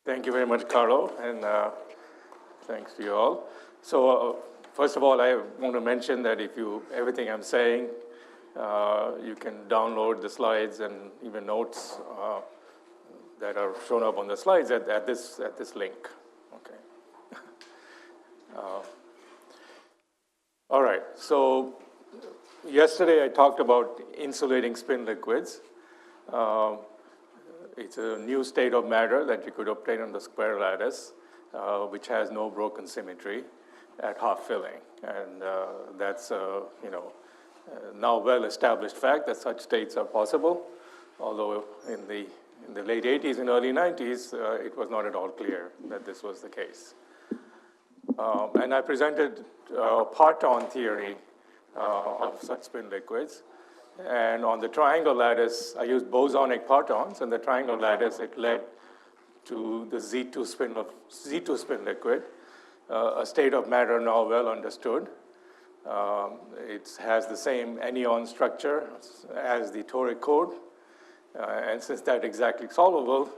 Thank you very much, Carlo, and thanks to you all. So first of all, I want to mention that everything I'm saying, you can download the slides and even notes that are shown up on the slides at this link. Okay. All right. So yesterday I talked about insulating spin liquids. It's a new state of matter that you could obtain on the square lattice, which has no broken symmetry at half filling. And that's now well-established fact that such states are possible, although in the late 80s and early 90s, it was not at all clear that this was the case. And I presented parton theory of such spin liquids. And on the triangle lattice, I used bosonic partons, and the triangle lattice, it led to the Z2 spin liquid, a state of matter now well understood. It has the same anion structure as the toric code, and since that's exactly solvable,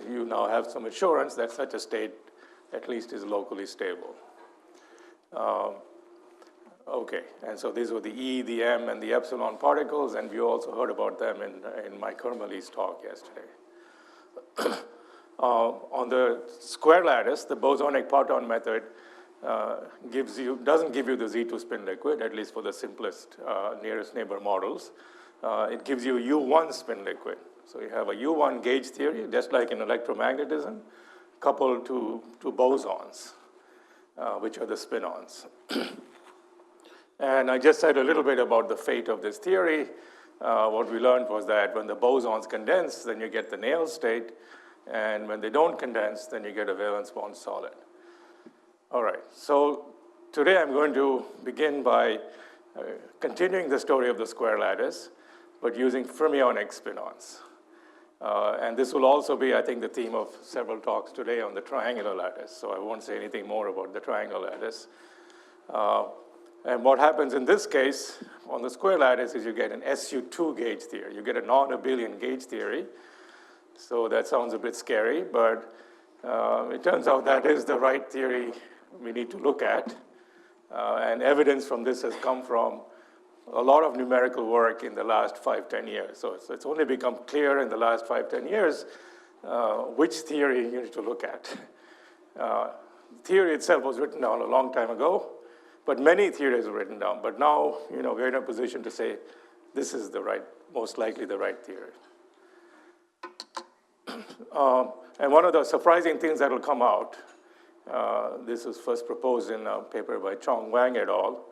you now have some assurance that such a state at least is locally stable. Okay, and so these were the E, the M, and the epsilon particles, and you also heard about them in Mike Hermele's talk yesterday. On the square lattice, the bosonic parton method doesn't give you the Z2 spin liquid, at least for the simplest nearest neighbor models. It gives you U1 spin liquid. So you have a U1 gauge theory, just like in electromagnetism, coupled to bosons, which are the spin-ons. And I just said a little bit about the fate of this theory. What we learned was that when the bosons condense, then you get the nail state. And when they don't condense, then you get a valence bond solid. All right, so today I'm going to begin by continuing the story of the square lattice, but using fermionic spin-ons. And this will also be, I think, the theme of several talks today on the triangular lattice. So I won't say anything more about the triangle lattice. And what happens in this case on the square lattice is you get an SU2 gauge theory. You get a non-abelian gauge theory. So that sounds a bit scary, but it turns out that is the right theory we need to look at. And evidence from this has come from a lot of numerical work in the last 5-10 years. So it's only become clear in the last 5-10 years which theory you need to look at. The theory itself was written down a long time ago, but many theories were written down. But now, we're in a position to say this is most likely the right theory. And one of the surprising things that will come out, this was first proposed in a paper by Chong Wang et al.,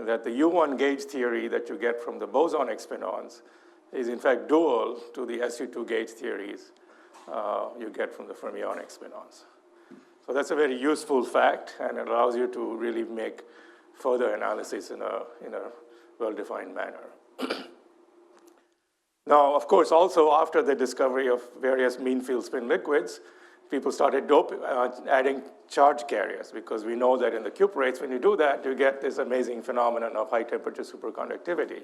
that the U1 gauge theory that you get from the bosonic spin-ons is in fact dual to the SU2 gauge theories you get from the fermionic spin-ons. So that's a very useful fact, and it allows you to really make further analysis in a well-defined manner. Now, of course, also after the discovery of various mean field spin liquids, people started adding charge carriers, because we know that in the cuprates, when you do that, you get this amazing phenomenon of high temperature superconductivity.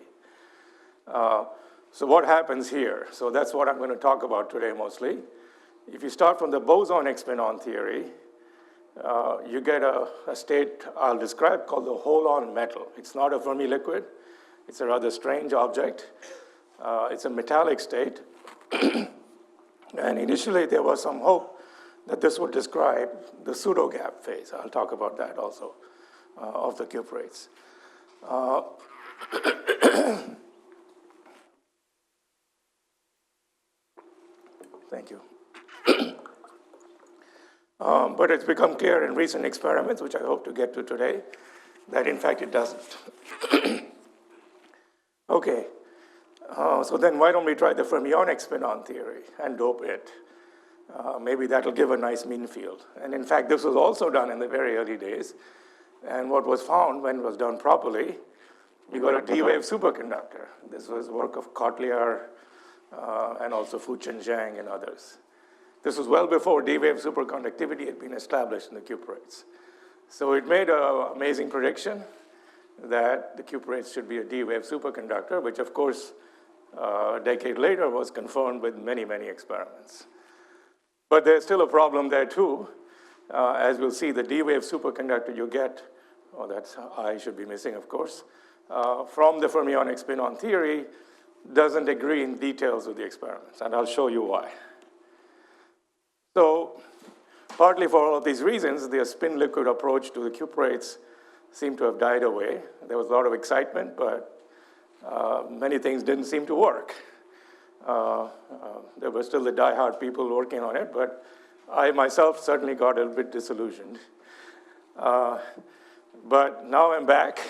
So what happens here? So that's what I'm going to talk about today mostly. If you start from the bosonic spin-on theory, you get a state I'll describe called the hole-on metal. It's not a Fermi liquid. It's a rather strange object. It's a metallic state. And initially, there was some hope that this would describe the pseudo-gap phase. I'll talk about that also, of the cuprates. Thank you. But it's become clear in recent experiments, which I hope to get to today, that in fact it doesn't. Okay, so then why don't we try the fermionic spin-on theory and dope it? Maybe that'll give a nice mean field. And in fact, this was also done in the very early days. And what was found when it was done properly, you got a D-wave superconductor. This was work of Kotliar and also Fuchen Zhang and others. This was well before D-wave superconductivity had been established in the cuprates. So it made an amazing prediction that the cuprates should be a D-wave superconductor, which of course, a decade later was confirmed with many, many experiments. But there's still a problem there too. As we'll see, the D-wave superconductor you get, oh, that's I should be missing, of course, from the fermionic spin-on theory doesn't agree in details with the experiments, and I'll show you why. So partly for all of these reasons, the spin-liquid approach to the cuprates seemed to have died away. There was a lot of excitement, but many things didn't seem to work. There were still the die-hard people working on it, but I myself certainly got a little bit disillusioned. But now I'm back,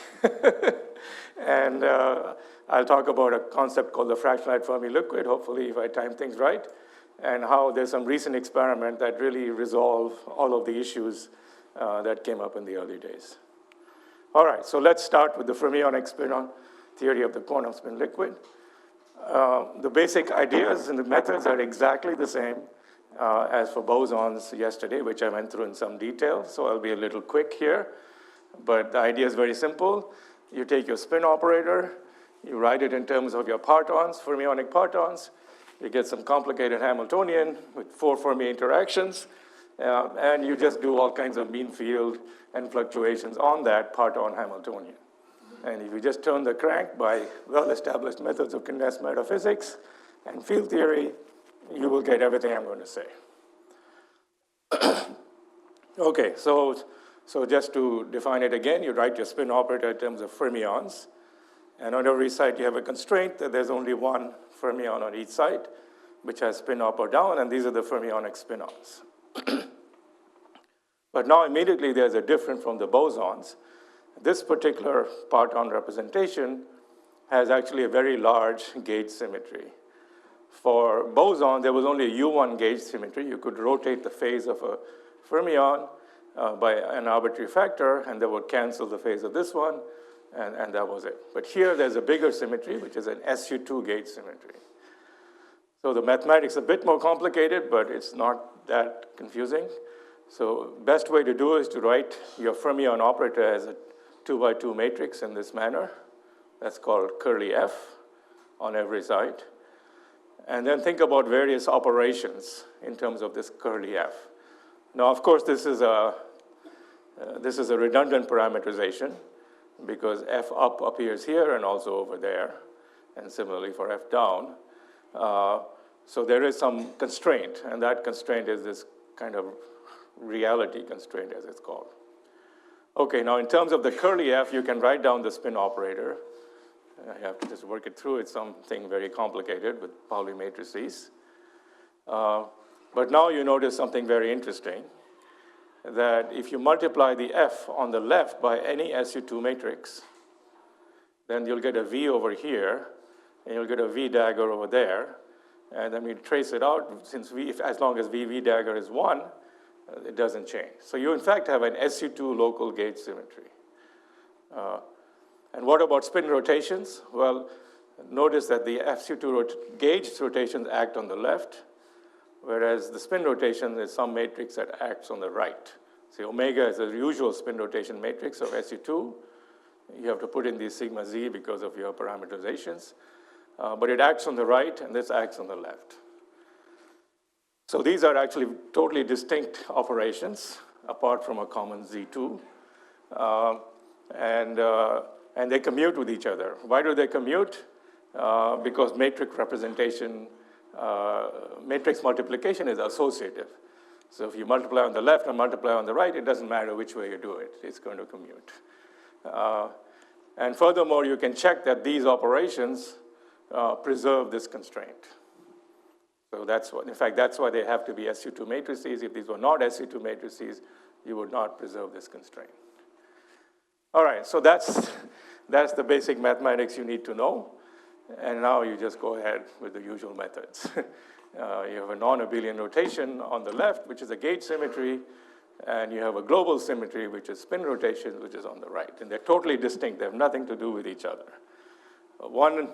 and I'll talk about a concept called the fractionalized Fermi liquid, hopefully if I time things right, and how there's some recent experiment that really resolve all of the issues that came up in the early days. All right, so let's start with the fermionic spin-on theory of the quantum spin liquid. The basic ideas and the methods are exactly the same as for bosons yesterday, which I went through in some detail, so I'll be a little quick here. But the idea is very simple. You take your spin operator, you write it in terms of your partons, fermionic partons, you get some complicated Hamiltonian with 4 Fermi interactions, and you just do all kinds of mean field and fluctuations on that parton Hamiltonian. And if you just turn the crank by well-established methods of condensed matter physics and field theory, you will get everything I'm going to say. Okay, so just to define it again, you write your spin operator in terms of fermions. And on every side, you have a constraint that there's only one fermion on each side, which has spin up or down, and these are the fermionic spin-ons. But now immediately there's a difference from the bosons. This particular parton representation has actually a very large gauge symmetry. For boson, there was only a U1 gauge symmetry. You could rotate the phase of a fermion by an arbitrary factor, and that would cancel the phase of this one, and that was it. But here, there's a bigger symmetry, which is an SU2 gauge symmetry. So the mathematics is a bit more complicated, but it's not that confusing. So best way to do is to write your fermion operator as a 2x2 matrix in this manner. That's called curly F on every side. And then think about various operations in terms of this curly F. Now, of course, this is a redundant parameterization because F up appears here and also over there, and similarly for F down. So there is some constraint, and that constraint is this kind of reality constraint, as it's called. Okay, now in terms of the curly F, you can write down the spin operator. I have to just work it through. It's something very complicated with Pauli matrices. But now you notice something very interesting, that if you multiply the F on the left by any SU2 matrix, then you'll get a V over here, and you'll get a V dagger over there. And then we trace it out, since V, as long as V dagger is 1, it doesn't change. So you, in fact, have an SU2 local gauge symmetry. And what about spin rotations? Well, notice that the SU2 gauge rotations act on the left, whereas the spin rotation is some matrix that acts on the right. See, omega is a usual spin rotation matrix of SU2. You have to put in these sigma z because of your parameterizations. But it acts on the right, and this acts on the left. So these are actually totally distinct operations, apart from a common Z2. And they commute with each other. Why do they commute? Because matrix representation, matrix multiplication is associative. So if you multiply on the left and multiply on the right, it doesn't matter which way you do it. It's going to commute. And furthermore, you can check that these operations preserve this constraint. So that's what, in fact, that's why they have to be SU2 matrices. If these were not SU2 matrices, you would not preserve this constraint. All right, so that's the basic mathematics you need to know. And now you just go ahead with the usual methods. You have a non-abelian rotation on the left, which is a gauge symmetry, and you have a global symmetry, which is spin rotation, which is on the right. And they're totally distinct. They have nothing to do with each other. One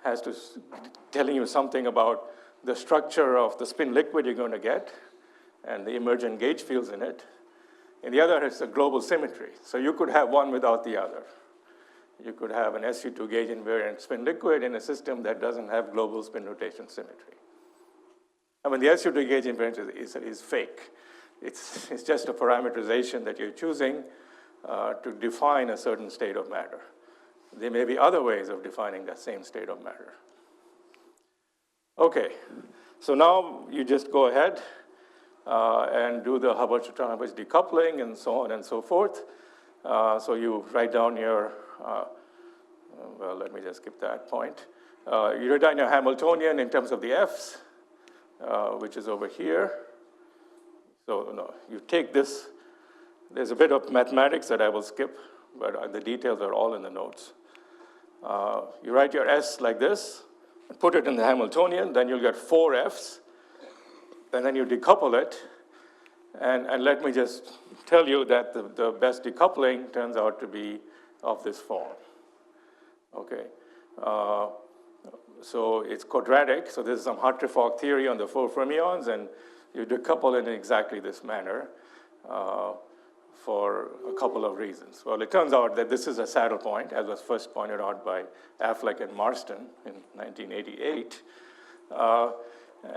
has to telling you something about the structure of the spin liquid you're going to get and the emergent gauge fields in it. And the other is a global symmetry. So you could have one without the other. You could have an SU2 gauge invariant spin liquid in a system that doesn't have global spin rotation symmetry. I mean, the SU2 gauge invariant is fake. It's just a parameterization that you're choosing to define a certain state of matter. There may be other ways of defining that same state of matter. Okay, so now you just go ahead and do the Hubbard-Stratonovich decoupling and so on and so forth. So you write down your, well, let me just skip that point. You write down your Hamiltonian in terms of the Fs, which is over here. So no, you take this. There's a bit of mathematics that I will skip, but the details are all in the notes. You write your S like this, and put it in the Hamiltonian, then you'll get 4 Fs, and then you decouple it. And let me just tell you that the best decoupling turns out to be of this form. Okay. So it's quadratic, so this is some Hartree-Fock theory on the 4 fermions, and you decouple it in exactly this manner for a couple of reasons. Well, it turns out that this is a saddle point, as was first pointed out by Affleck and Marston in 1988.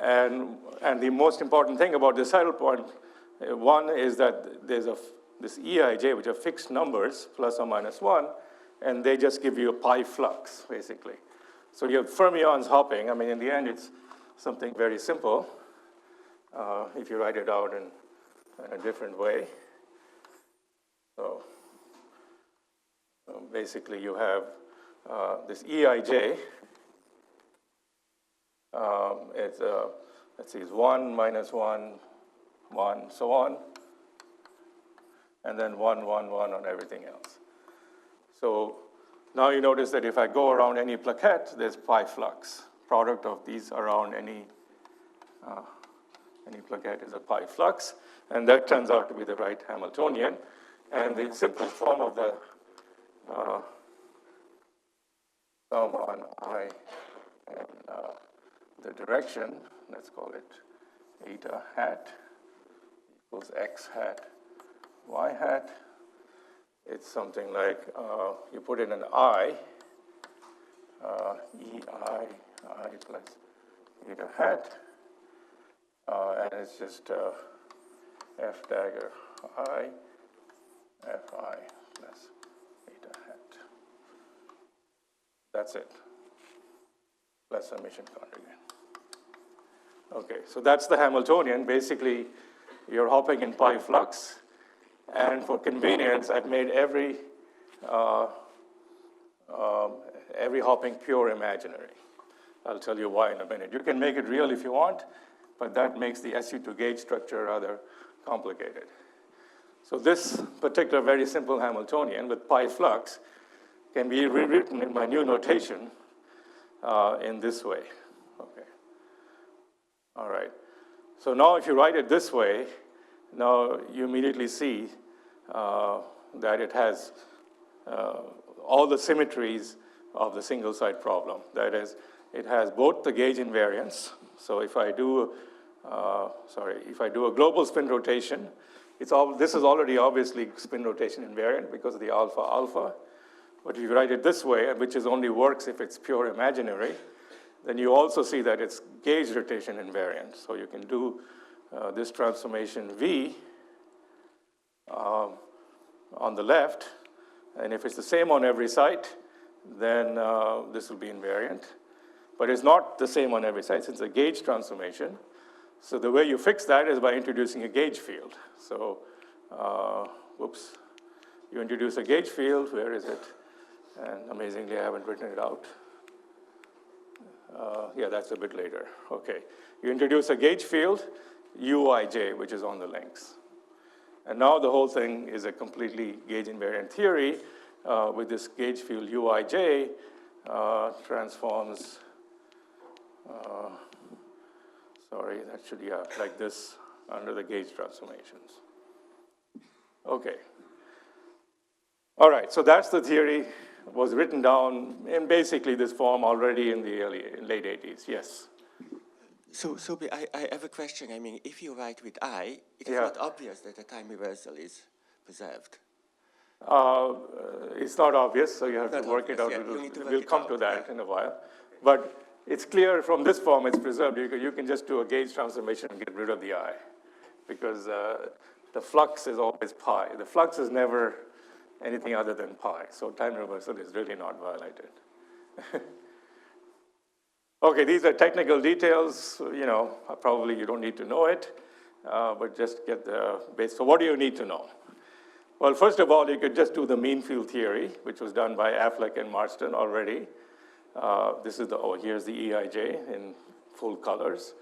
And the most important thing about this saddle point, one is that there's this EIJ, which are fixed numbers, plus or minus 1, and they just give you a pi flux, basically. So you have fermions hopping. I mean, in the end, it's something very simple if you write it out in a different way. So basically, you have this EIJ. It's, let's see, it's 1, minus 1, 1, so on, and then 1, 1, 1 on everything else. So now you notice that if I go around any plaquette, there's pi flux. Product of these around any plaquette is a pi flux, and that turns out to be the right Hamiltonian. And the simplest form of the sum on I and the direction, let's call it eta hat equals x hat y hat. It's something like you put in an I, ei I plus eta hat, and it's just f dagger I fi plus eta hat. That's it, plus summation conjugate. Okay, so that's the Hamiltonian. Basically, you're hopping in pi flux, and for convenience, I've made every hopping pure imaginary. I'll tell you why in a minute. You can make it real if you want, but that makes the SU2 gauge structure rather complicated. So this particular very simple Hamiltonian with pi flux can be rewritten in my new notation in this way. Okay. All right. So now if you write it this way, now you immediately see that it has all the symmetries of the single side problem. That is, it has both the gauge invariance. So if I do, if I do a global spin rotation, this is already obviously spin rotation invariant because of the alpha alpha. But if you write it this way, which only works if it's pure imaginary, then you also see that it's gauge rotation invariant. So you can do this transformation V on the left, and if it's the same on every site, then this will be invariant. But it's not the same on every site since it's a gauge transformation. So the way you fix that is by introducing a gauge field. So, you introduce a gauge field. Where is it? And amazingly, I haven't written it out. Yeah, that's a bit later. Okay. You introduce a gauge field, Uij, which is on the links. And now the whole thing is a completely gauge invariant theory with this gauge field Uij transforms, that should be like this under the gauge transformations. Okay. All right, so that's the theory. Was written down in basically this form already in the late 80s. Yes? So I have a question. I mean, if you write with I, it is not obvious that the time reversal is preserved. It's not obvious, so you have to work it out. We'll come to that in a while. But it's clear from this form it's preserved. You can just do a gauge transformation and get rid of the I, because the flux is always pi. The flux is never anything other than pi, so time reversal is really not violated. Okay, these are technical details. Probably you don't need to know it, but just get the base. So what do you need to know? Well, first of all, you could just do the mean field theory, which was done by Affleck and Marston already. Here's the EIJ in full colors.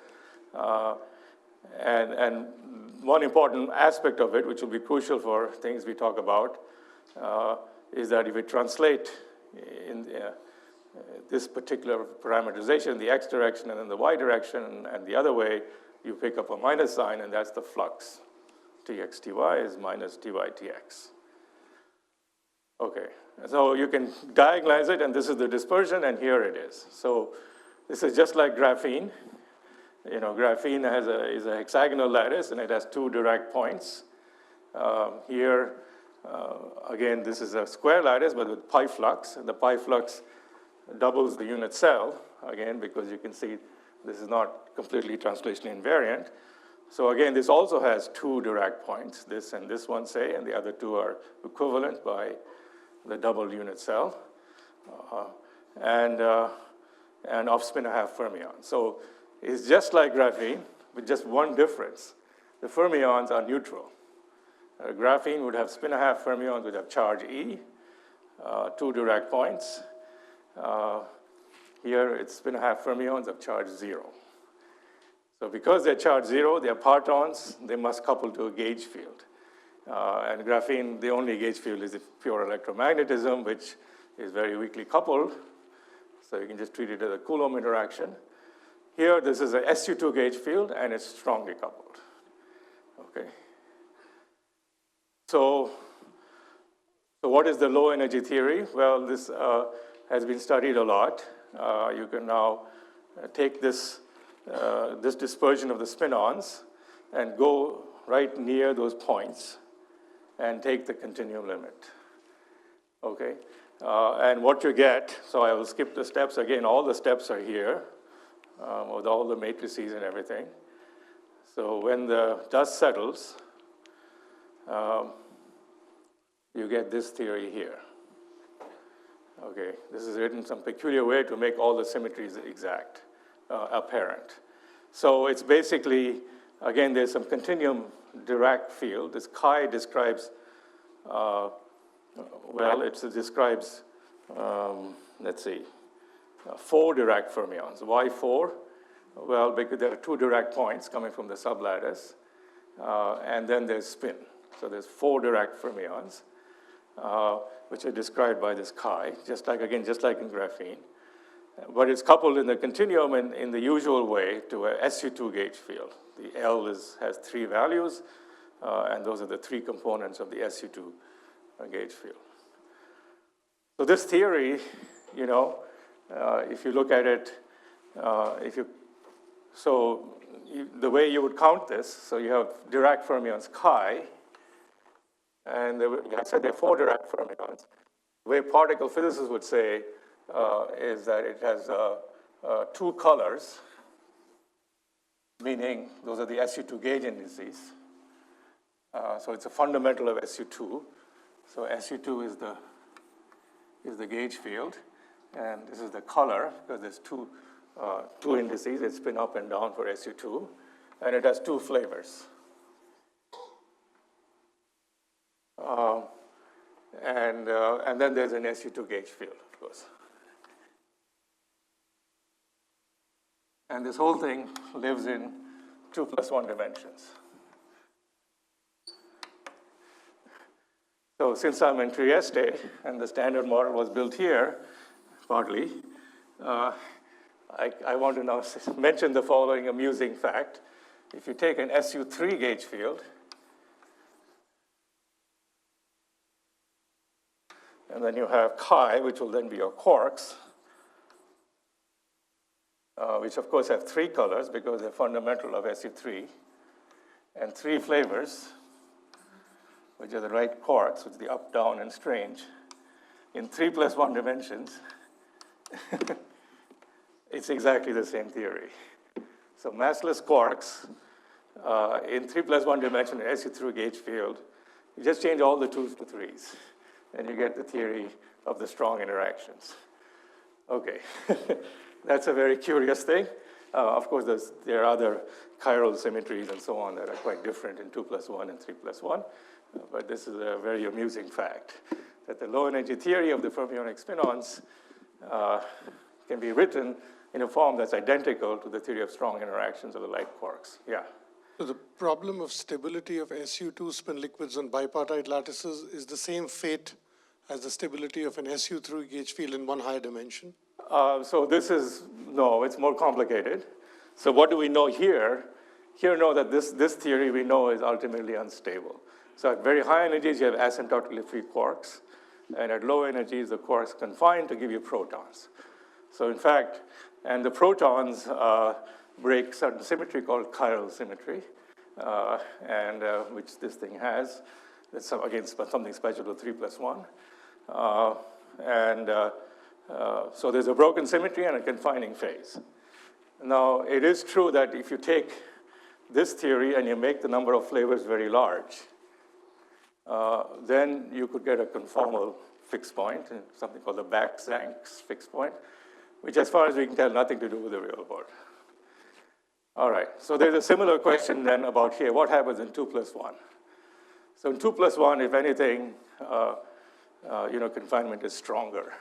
And one important aspect of it, which will be crucial for things we talk about, is that if we translate in this particular parameterization, the x direction and then the y direction, and the other way, you pick up a minus sign, and that's the flux. Tx ty is minus dy tx. Okay, so you can diagonalize it, and this is the dispersion, and here it is. So this is just like graphene. Graphene is a hexagonal lattice, and it has two direct points. Here, again, this is a square lattice, but with pi flux, and the pi flux doubles the unit cell, again, because you can see this is not completely translation invariant. So again, this also has two direct points, this and this one, say, and the other two are equivalent by the double unit cell, and of spin-1/2 fermions. So it's just like graphene, with just one difference. The fermions are neutral. Graphene would have spin-1/2 fermions, would have charge E, two direct points. Here it's spin-1/2 fermions of charge 0. So because they're charge 0, they're partons, they must couple to a gauge field. And graphene, the only gauge field is pure electromagnetism, which is very weakly coupled. So you can just treat it as a Coulomb interaction. Here, this is a SU2 gauge field, and it's strongly coupled. Okay. So what is the low energy theory? Well, this has been studied a lot. You can now take this dispersion of the spin-ons and go right near those points and take the continuum limit. Okay, and what you get, so I will skip the steps again, all the steps are here with all the matrices and everything. So when the dust settles, you get this theory here. Okay, this is written some peculiar way to make all the symmetries exact, apparent. So it's basically, again, there's some continuum Dirac field. This chi describes, it describes, let's see, 4 Dirac fermions. Why 4? Well, because there are 2 Dirac points coming from the sublattice, and then there's spin. So there's 4 Dirac fermions, which are described by this chi, just like in graphene. But it's coupled in the continuum in the usual way to a SU2 gauge field. The L has 3 values, and those are the 3 components of the SU2 gauge field. So this theory, if you look at it, the way you would count this, so you have Dirac fermions chi, and I said there are 4 Dirac fermions. The way particle physicists would say is that it has 2 colors, meaning those are the SU2 gauge indices. So it's a fundamental of SU2. So SU2 is the gauge field, and this is the color, because there's two indices that spin up and down for SU2, and it has 2 flavors. And then there's an SU2 gauge field, of course. And this whole thing lives in 2 + 1 dimensions. So since I'm in Trieste, and the standard model was built here, partly, I want to now mention the following amusing fact. If you take an SU3 gauge field, and then you have chi, which will then be your quarks, which of course have 3 colors because they're fundamental of SU3, and 3 flavors, which are the right quarks, which is the up, down, and strange, in 3 + 1 dimensions, It's exactly the same theory. So massless quarks in 3+1 dimension SU3 gauge field, you just change all the 2's to 3's, and you get the theory of the strong interactions. Okay, that's a very curious thing. Of course, there are other chiral symmetries and so on that are quite different in 2+1 and 3+1, but this is a very amusing fact, that the low energy theory of the fermionic spin-ons can be written in a form that's identical to the theory of strong interactions of the light quarks. Yeah. So the problem of stability of SU2 spin liquids on bipartite lattices is the same fate as the stability of an SU3 gauge field in one higher dimension? So this is, no, it's more complicated. So what do we know here? Here know that this theory we know is ultimately unstable. So at very high energies, you have asymptotically free quarks. And at low energies, the quarks confined to give you protons. So in fact, and the protons break certain symmetry called chiral symmetry, which this thing has. It's, again, something special to 3+1. So there's a broken symmetry and a confining phase. Now, it is true that if you take this theory and you make the number of flavors very large, then you could get a conformal fixed point, something called the Back-Zanks fixed point, which, as far as we can tell, nothing to do with the real world. All right, so there's a similar question then about here. What happens in 2+1? So in 2+1, if anything, confinement is stronger.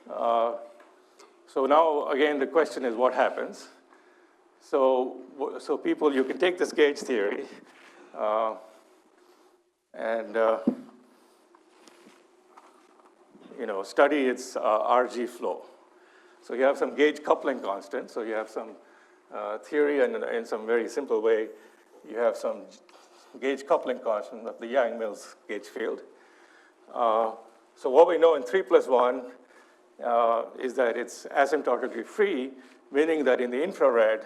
So now, again, the question is what happens? So people, you can take this gauge theory and study its RG flow. So you have some gauge coupling constant. So you have some theory, and in some very simple way, you have some gauge coupling constant of the Yang-Mills gauge field. So what we know in 3+1 is that it's asymptotically free, meaning that in the infrared,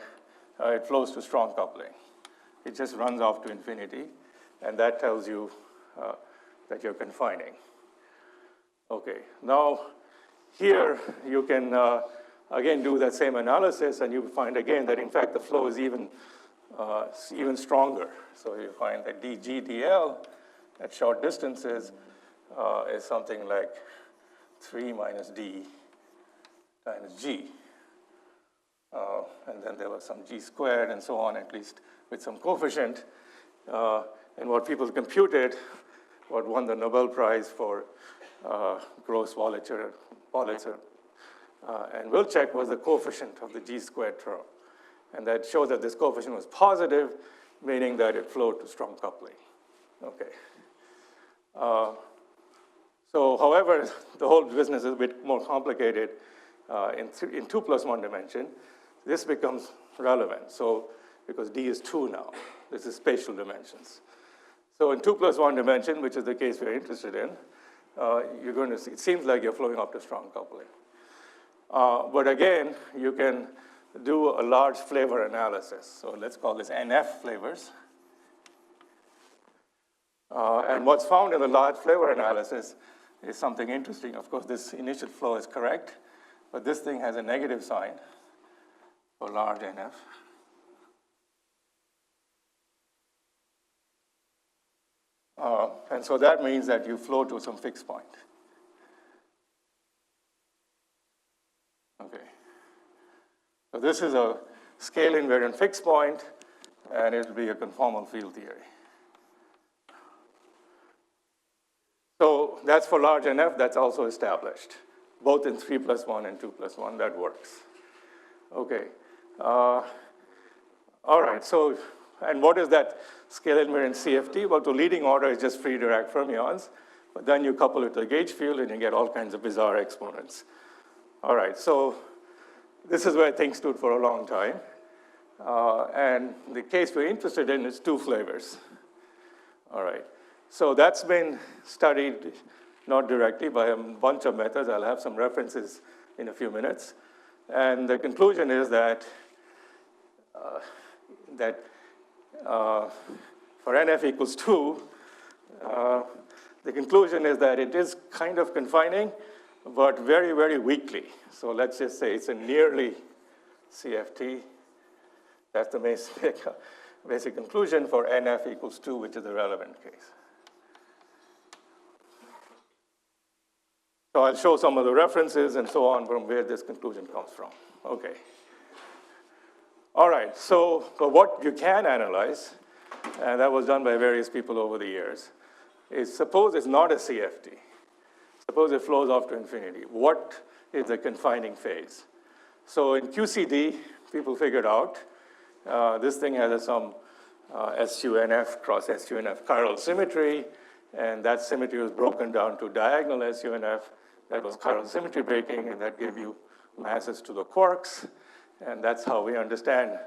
it flows to strong coupling. It just runs off to infinity, and that tells you that you're confining. Okay, now here you can again do that same analysis, and you find again that in fact the flow is even stronger. So you find that dGdL at short distances is something like 3 minus d times g. And then there was some g squared and so on, at least with some coefficient. And what people computed, what won the Nobel Prize for Gross, Wolitzer, and Wilczek was the coefficient of the g squared term. And that showed that this coefficient was positive, meaning that it flowed to strong coupling. Okay. So, however, the whole business is a bit more complicated in 2+1 dimension. This becomes relevant. So, because d is 2 now, this is spatial dimensions. So, in 2+1 dimension, which is the case we're interested in, you're going to see, it seems like you're flowing up to strong coupling. But again, you can do a large flavor analysis. So let's call this NF flavors. And what's found in the large flavor analysis is something interesting. Of course, this initial flow is correct, but this thing has a negative sign for large NF. And so that means that you flow to some fixed point. Okay. So this is a scale invariant fixed point, and it will be a conformal field theory. So that's for large NF, that's also established, both in 3+1 and 2+1, that works. Okay. All right, so, and what is that scale invariant CFT? Well, to leading order is just free Dirac fermions, but then you couple it to the gauge field and you get all kinds of bizarre exponents. All right, so this is where things stood for a long time. And the case we're interested in is 2 flavors. All right, so that's been studied not directly by a bunch of methods. I'll have some references in a few minutes. And the conclusion is that for NF equals 2, the conclusion is that it is kind of confining, but very, very weakly. So let's just say it's a nearly CFT. That's the basic conclusion for NF equals 2, which is the relevant case. So I'll show some of the references and so on from where this conclusion comes from. Okay. All right, so what you can analyze, and that was done by various people over the years, is suppose it's not a CFT. Suppose it flows off to infinity. What is the confining phase? So in QCD, people figured out this thing has some SUNF cross SUNF chiral symmetry, and that symmetry was broken down to diagonal SUNF. That was chiral symmetry breaking, and that gave you masses to the quarks. And that's how we understand,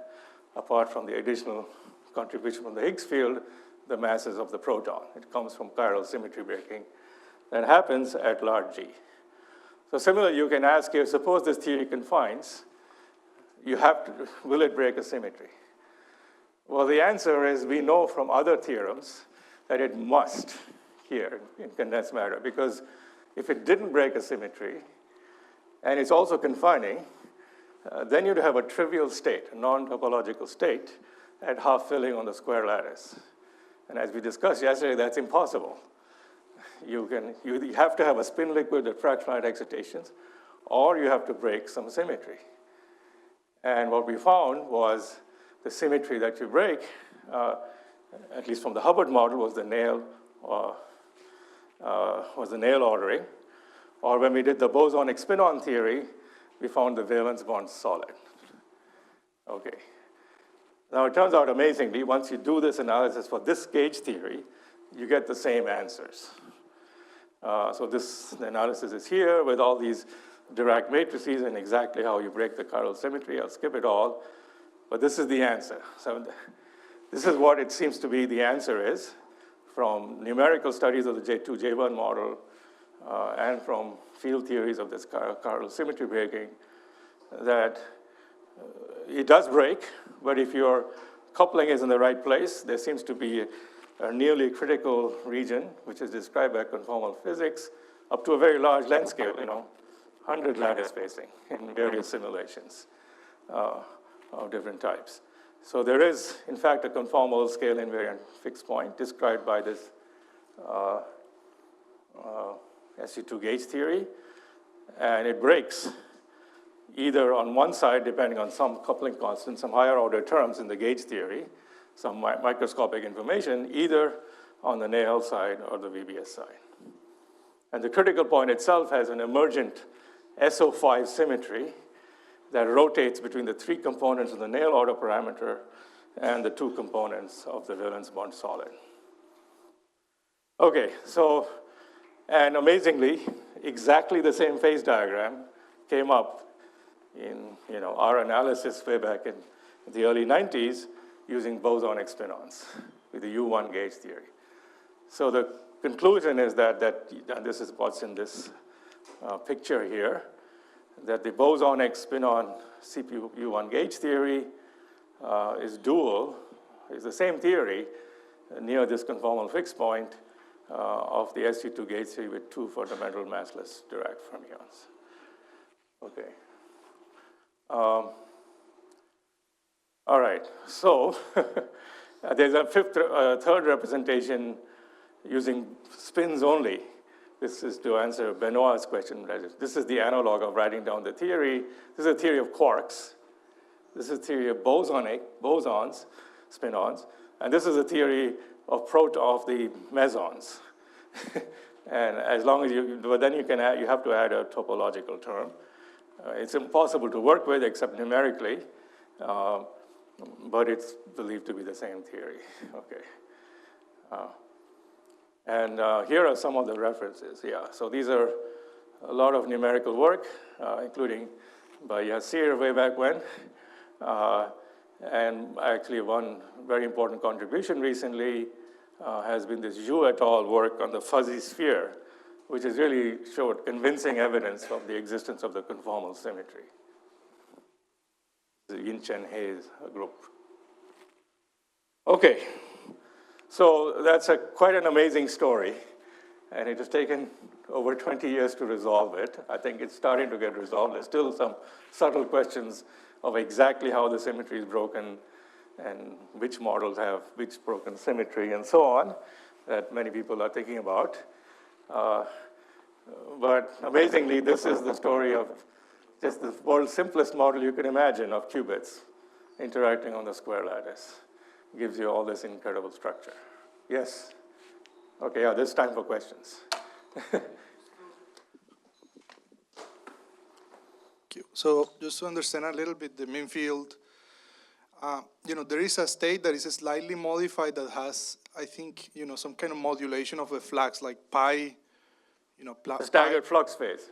apart from the additional contribution from the Higgs field, the masses of the proton. It comes from chiral symmetry breaking. That happens at large G. So similarly, you can ask here, suppose this theory confines, will it break a symmetry? Well, the answer is we know from other theorems that it must here in condensed matter, because if it didn't break a symmetry, and it's also confining, then you'd have a trivial state, a non-topological state, at half filling on the square lattice. And as we discussed yesterday, that's impossible. You have to have a spin liquid at fractional excitations, or you have to break some symmetry. And what we found was the symmetry that you break, at least from the Hubbard model, was the nail ordering. Or when we did the bosonic spin-on theory, we found the valence bond solid. Okay. Now it turns out amazingly, once you do this analysis for this gauge theory, you get the same answers. So this analysis is here with all these Dirac matrices and exactly how you break the chiral symmetry. I'll skip it all, but this is the answer. So this is what it seems to be the answer is from numerical studies of the J2, J1 model, and from field theories of this chiral symmetry breaking, that it does break, but if your coupling is in the right place, there seems to be a nearly critical region, which is described by conformal physics, up to a very large length scale, 100 lattice spacing in various simulations of different types. So there is, in fact, a conformal scale invariant fixed point described by this SU2 gauge theory, and it breaks either on one side, depending on some coupling constant, some higher order terms in the gauge theory, some microscopic information, either on the nail side or the VBS side. And the critical point itself has an emergent SO5 symmetry that rotates between the three components of the nail order parameter and the two components of the valence bond solid. Okay, so, and amazingly, exactly the same phase diagram came up in our analysis way back in the early 90s using bosonic spin-ons with the U1 gauge theory. So the conclusion is that and this is what's in this picture here, that the bosonic spin-on CPU-U1 gauge theory is dual, is the same theory near this conformal fixed point of the SU2 gauge theory with two fundamental massless Dirac fermions. Okay. All right, so there's a third representation using spins only. This is to answer Benoit's question. This is the analog of writing down the theory. This is a theory of quarks. This is a theory of bosons, spin-ons. And this is a theory of the mesons. And as long as but then you have to add a topological term. It's impossible to work with except numerically, but it's believed to be the same theory. Okay. And here are some of the references. Yeah, so these are a lot of numerical work, including by Yassir way back when. And actually one very important contribution recently has been this Zhu et al. Work on the fuzzy sphere, which has really showed convincing evidence of the existence of the conformal symmetry. The Yin-Chen Hayes group. Okay, so that's quite an amazing story, and it has taken over 20 years to resolve it. I think it's starting to get resolved. There's still some subtle questions of exactly how the symmetry is broken and which models have which broken symmetry and so on that many people are thinking about. But amazingly, this is the story of just the world's simplest model you can imagine of qubits interacting on the square lattice. Gives you all this incredible structure. Yes? Okay, yeah, there's time for questions. So just to understand a little bit the mean field, there is a state that is slightly modified that has, I think, some kind of modulation of the flux, like pi, The staggered flux phase.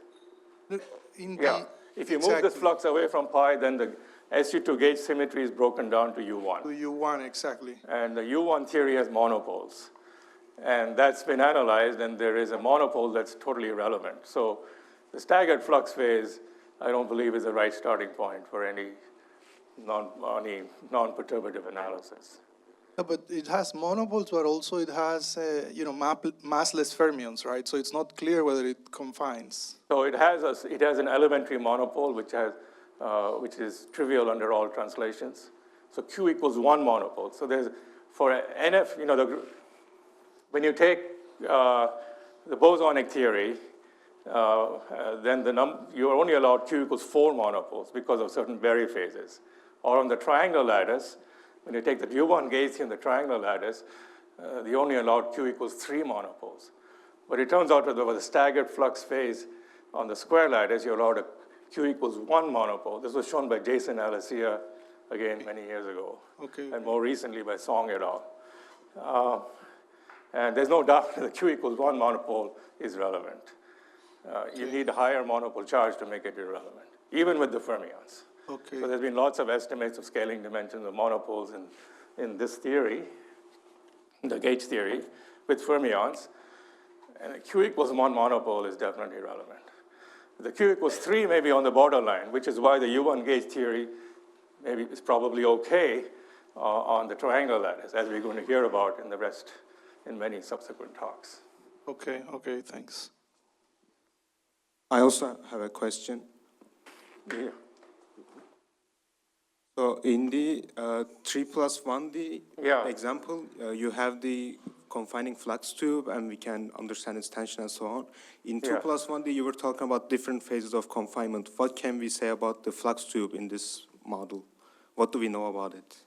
Yeah. If you move this flux away from pi, then the SU2 gauge symmetry is broken down to U1. To U1, exactly. And the U1 theory has monopoles. And that's been analyzed, and there is a monopole that's totally irrelevant. So the staggered flux phase, I don't believe, is the right starting point for any non-perturbative analysis. No, but it has monopoles, but also it has, massless fermions, right? So it's not clear whether it confines. So it has an elementary monopole, which is trivial under all translations. So Q equals 1 monopole. So there's, for NF, when you take the bosonic theory, then you are only allowed Q equals 4 monopoles because of certain Berry phases. Or on the triangular lattice, when you take the U1 gauge in the triangular lattice, you only allowed Q equals 3 monopoles. But it turns out that with a staggered flux phase on the square lattice, you're allowed a Q equals 1 monopole. This was shown by Jason Alessia, again, many years ago. Okay. And more recently by Song et al. And there's no doubt that the Q equals 1 monopole is relevant. You need a higher monopole charge to make it irrelevant, even with the fermions. Okay. So there's been lots of estimates of scaling dimensions of monopoles in this theory, the gauge theory, with fermions. And a Q equals 1 monopole is definitely relevant. The Q equals 3 may be on the borderline, which is why the U1 gauge theory maybe is probably okay on the triangular lattice, as we're going to hear about in many subsequent talks. Okay, thanks. I also have a question. Yeah. So in the 3+1D example, you have the confining flux tube, and we can understand its tension and so on. In 2+1D, you were talking about different phases of confinement. What can we say about the flux tube in this model? What do we know about it?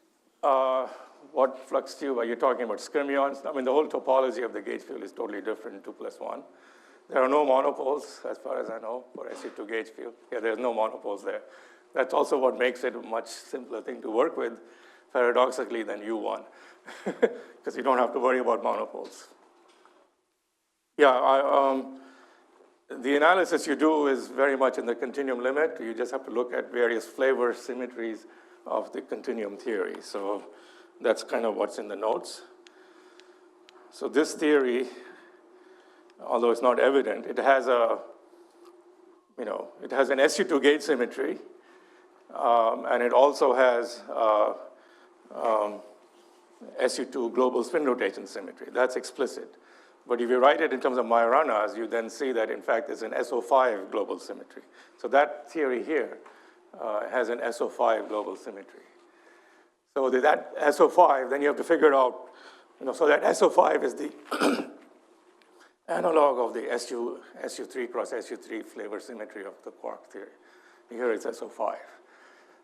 What flux tube? Are you talking about skyrmions? I mean, the whole topology of the gauge field is totally different in 2+1. There are no monopoles, as far as I know, for SU2 gauge field. Yeah, there's no monopoles there. That's also what makes it a much simpler thing to work with, paradoxically, than U1, because you don't have to worry about monopoles. Yeah, the analysis you do is very much in the continuum limit. You just have to look at various flavor symmetries of the continuum theory. So that's kind of what's in the notes. So this theory, although it's not evident, it has an SU2 gauge symmetry, and it also has SU2 global spin rotation symmetry. That's explicit. But if you write it in terms of Majoranas, you then see that, in fact, there's an SO5 global symmetry. So that theory here has an SO5 global symmetry. So that SO5, then you have to figure out, so that SO5 is the analog of the SU3 cross SU3 flavor symmetry of the quark theory. Here it's SO5.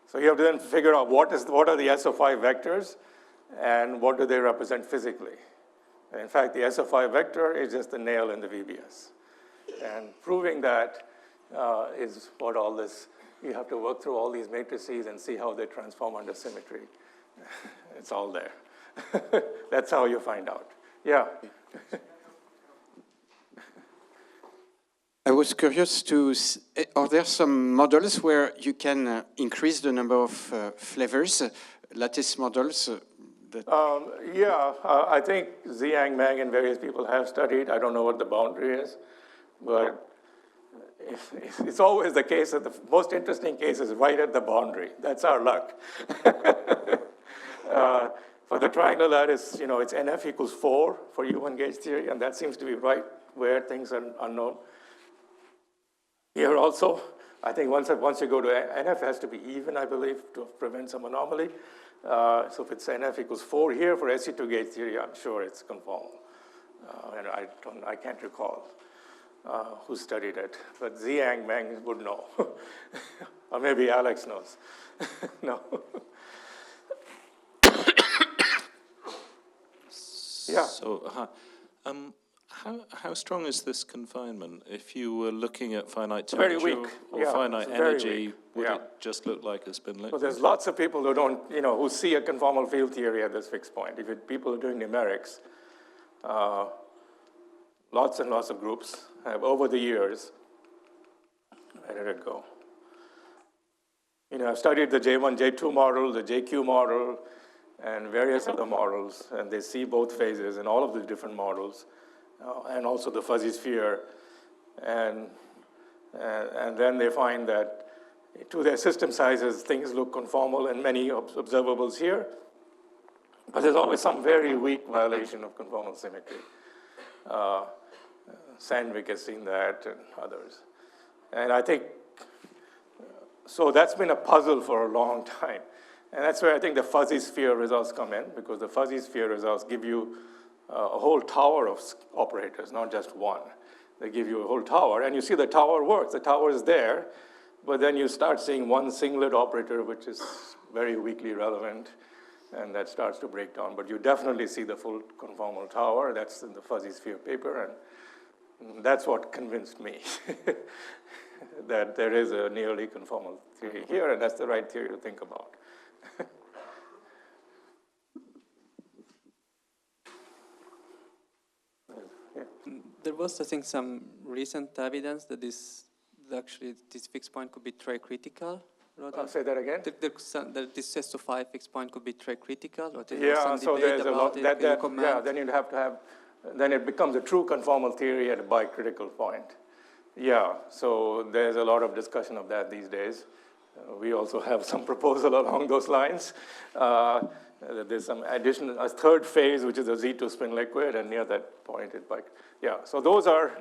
So you have to then figure out what are the SO5 vectors and what do they represent physically. And in fact, the SO5 vector is just the nail in the VBS. And proving that is what all this, you have to work through all these matrices and see how they transform under symmetry. It's all there. That's how you find out. Yeah. I was curious are there some models where you can increase the number of flavors, lattice models? I think Ziyang, Meng, and various people have studied. I don't know what the boundary is, but it's always the case that the most interesting case is right at the boundary. That's our luck. For the triangular lattice, it's NF equals 4 for U1 gauge theory, and that seems to be right where things are unknown. Here also, I think once you go to NF has to be even, I believe, to prevent some anomaly. So if it's NF equals 4 here for SU2 gauge theory, I'm sure it's conformal. And I can't recall who studied it, but Zhang Meng would know. Or maybe Alex knows. No. Yeah. So, how strong is this confinement? If you were looking at finite Very temperature weak. or Yeah, finite it's very energy, weak. would Yeah. it just look like a spin So liquid? there's lots of people who don't, who see a conformal field theory at this fixed point. If people are doing numerics, lots and lots of groups have over the years, where did it go? I've studied the J1, J2 model, the JQ model, and various other models, and they see both phases in all of the different models, and also the fuzzy sphere. And then they find that to their system sizes, things look conformal in many observables here, but there's always some very weak violation of conformal symmetry. Sandvik has seen that, and others. And I think, so that's been a puzzle for a long time. And that's where I think the fuzzy sphere results come in, because the fuzzy sphere results give you a whole tower of operators, not just one. They give you a whole tower, and you see the tower works. The tower is there, but then you start seeing one singlet operator, which is very weakly relevant, and that starts to break down. But you definitely see the full conformal tower. That's in the fuzzy sphere paper, and that's what convinced me that there is a nearly conformal theory here, and that's the right theory to think about. There was, I think, some recent evidence that this fixed point could be tray critical. Say that again? That this SO5 fixed point could be tray critical. Or Yeah, so there's a lot. Then it becomes a true conformal theory at a bicritical point. Yeah, so there's a lot of discussion of that these days. We also have some proposal along those lines. There's some additional, a third phase, which is a Z2 spin liquid, and near that point, yeah. So those are,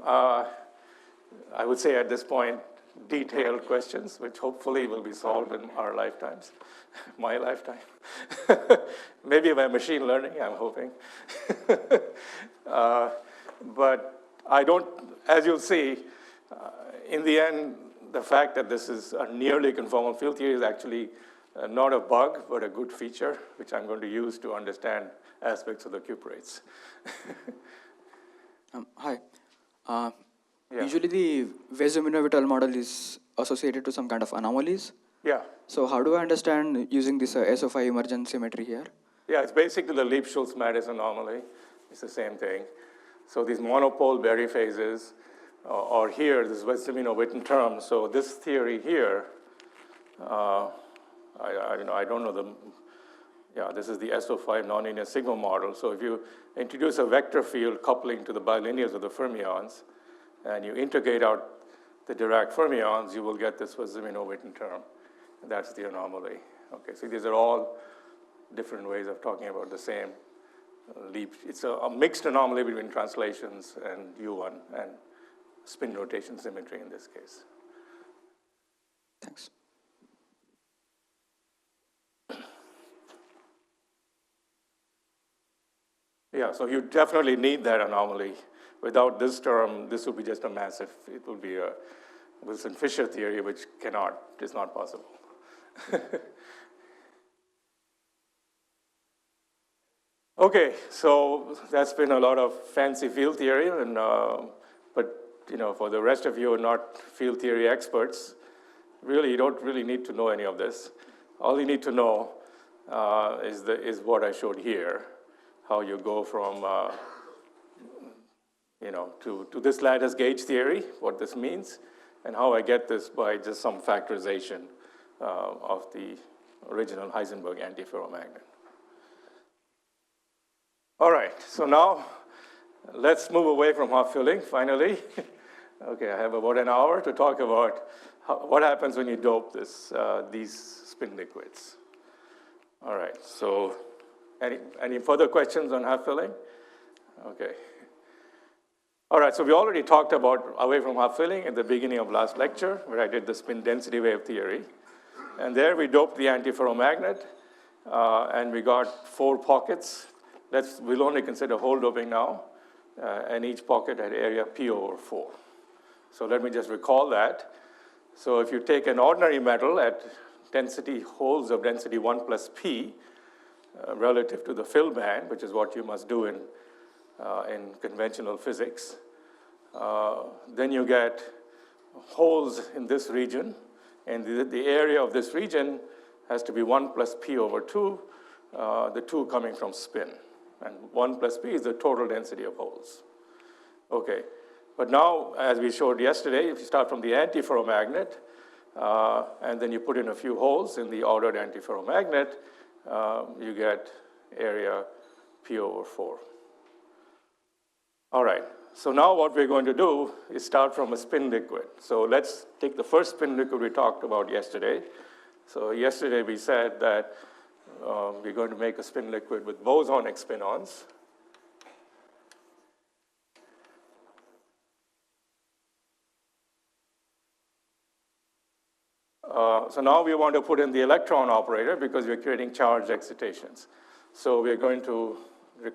I would say at this point, detailed questions, which hopefully will be solved in our lifetimes, my lifetime. Maybe by machine learning, I'm hoping. But I don't, as you'll see, in the end, the fact that this is a nearly conformal field theory is actually not a bug, but a good feature, which I'm going to use to understand aspects of the cuprates. Hi. Yeah. Usually the Vezumino-Vitale model is associated to some kind of anomalies. Yeah. So how do I understand using this SO5 emergent symmetry here? Yeah, it's basically the Lieb-Schultz-Mattis anomaly. It's the same thing. So these monopole Berry phases, or here, this Vezumino-Witten term. So this theory here, I don't know this is the SO5 nonlinear sigma model. So if you introduce a vector field coupling to the bilinears of the fermions, and you integrate out the Dirac fermions, you will get this Vezumino-Witten term. And that's the anomaly. Okay, so these are all different ways of talking about the same leap. It's a mixed anomaly between translations and U1 and spin rotation symmetry in this case. Thanks. Yeah, so you definitely need that anomaly. Without this term, this would be just a massive, it would be a Wilson-Fisher theory, which is not possible. Okay, so that's been a lot of fancy field theory, and but for the rest of you who are not field theory experts, really you don't really need to know any of this. All you need to know is what I showed here, how you go from to this lattice gauge theory, what this means, and how I get this by just some factorization of the original Heisenberg antiferromagnet. All right, so now let's move away from half filling, finally. Okay, I have about an hour to talk about what happens when you dope these spin liquids. All right, so any further questions on half filling? Okay. All right, so we already talked about away from half filling at the beginning of last lecture, where I did the spin density wave theory. And there we doped the antiferromagnet, and we got 4 pockets. We'll only consider hole doping now, and each pocket had area P over 4. So let me just recall that. So if you take an ordinary metal at density holes of density 1 plus P, relative to the fill band, which is what you must do in conventional physics, then you get holes in this region, and the area of this region has to be 1 plus P over 2, the 2 coming from spin. And 1 plus P is the total density of holes. Okay, but now, as we showed yesterday, if you start from the antiferromagnet, and then you put in a few holes in the ordered antiferromagnet, you get area P over 4. All right, so now what we're going to do is start from a spin liquid. So let's take the first spin liquid we talked about yesterday. So yesterday we said that we're going to make a spin liquid with bosonic spin-ons. So now we want to put in the electron operator because we're creating charged excitations. So we're going to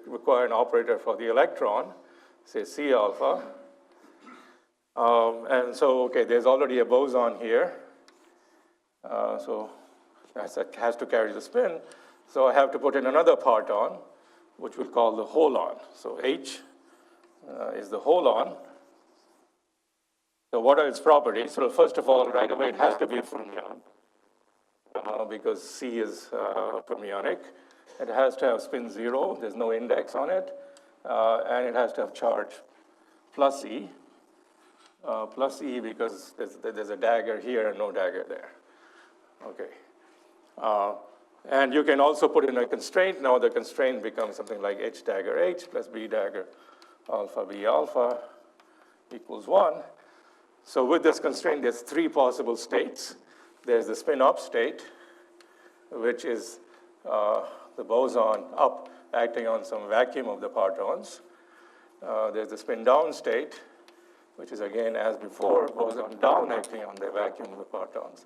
require an operator for the electron, say C alpha. And so, okay, there's already a boson here. So that has to carry the spin. So I have to put in another parton, which we'll call the holon. So H is the holon. So what are its properties? So first of all, right away, it has to be a fermion, because C is fermionic. It has to have spin 0. There's no index on it. And it has to have charge plus E because there's a dagger here and no dagger there. Okay. And you can also put in a constraint. Now the constraint becomes something like H dagger H plus B dagger alpha B alpha equals 1. So with this constraint, there's 3 possible states. There's the spin up state, which is the boson up acting on some vacuum of the partons. There's the spin down state, which is again, as before, boson down acting on the vacuum of the partons.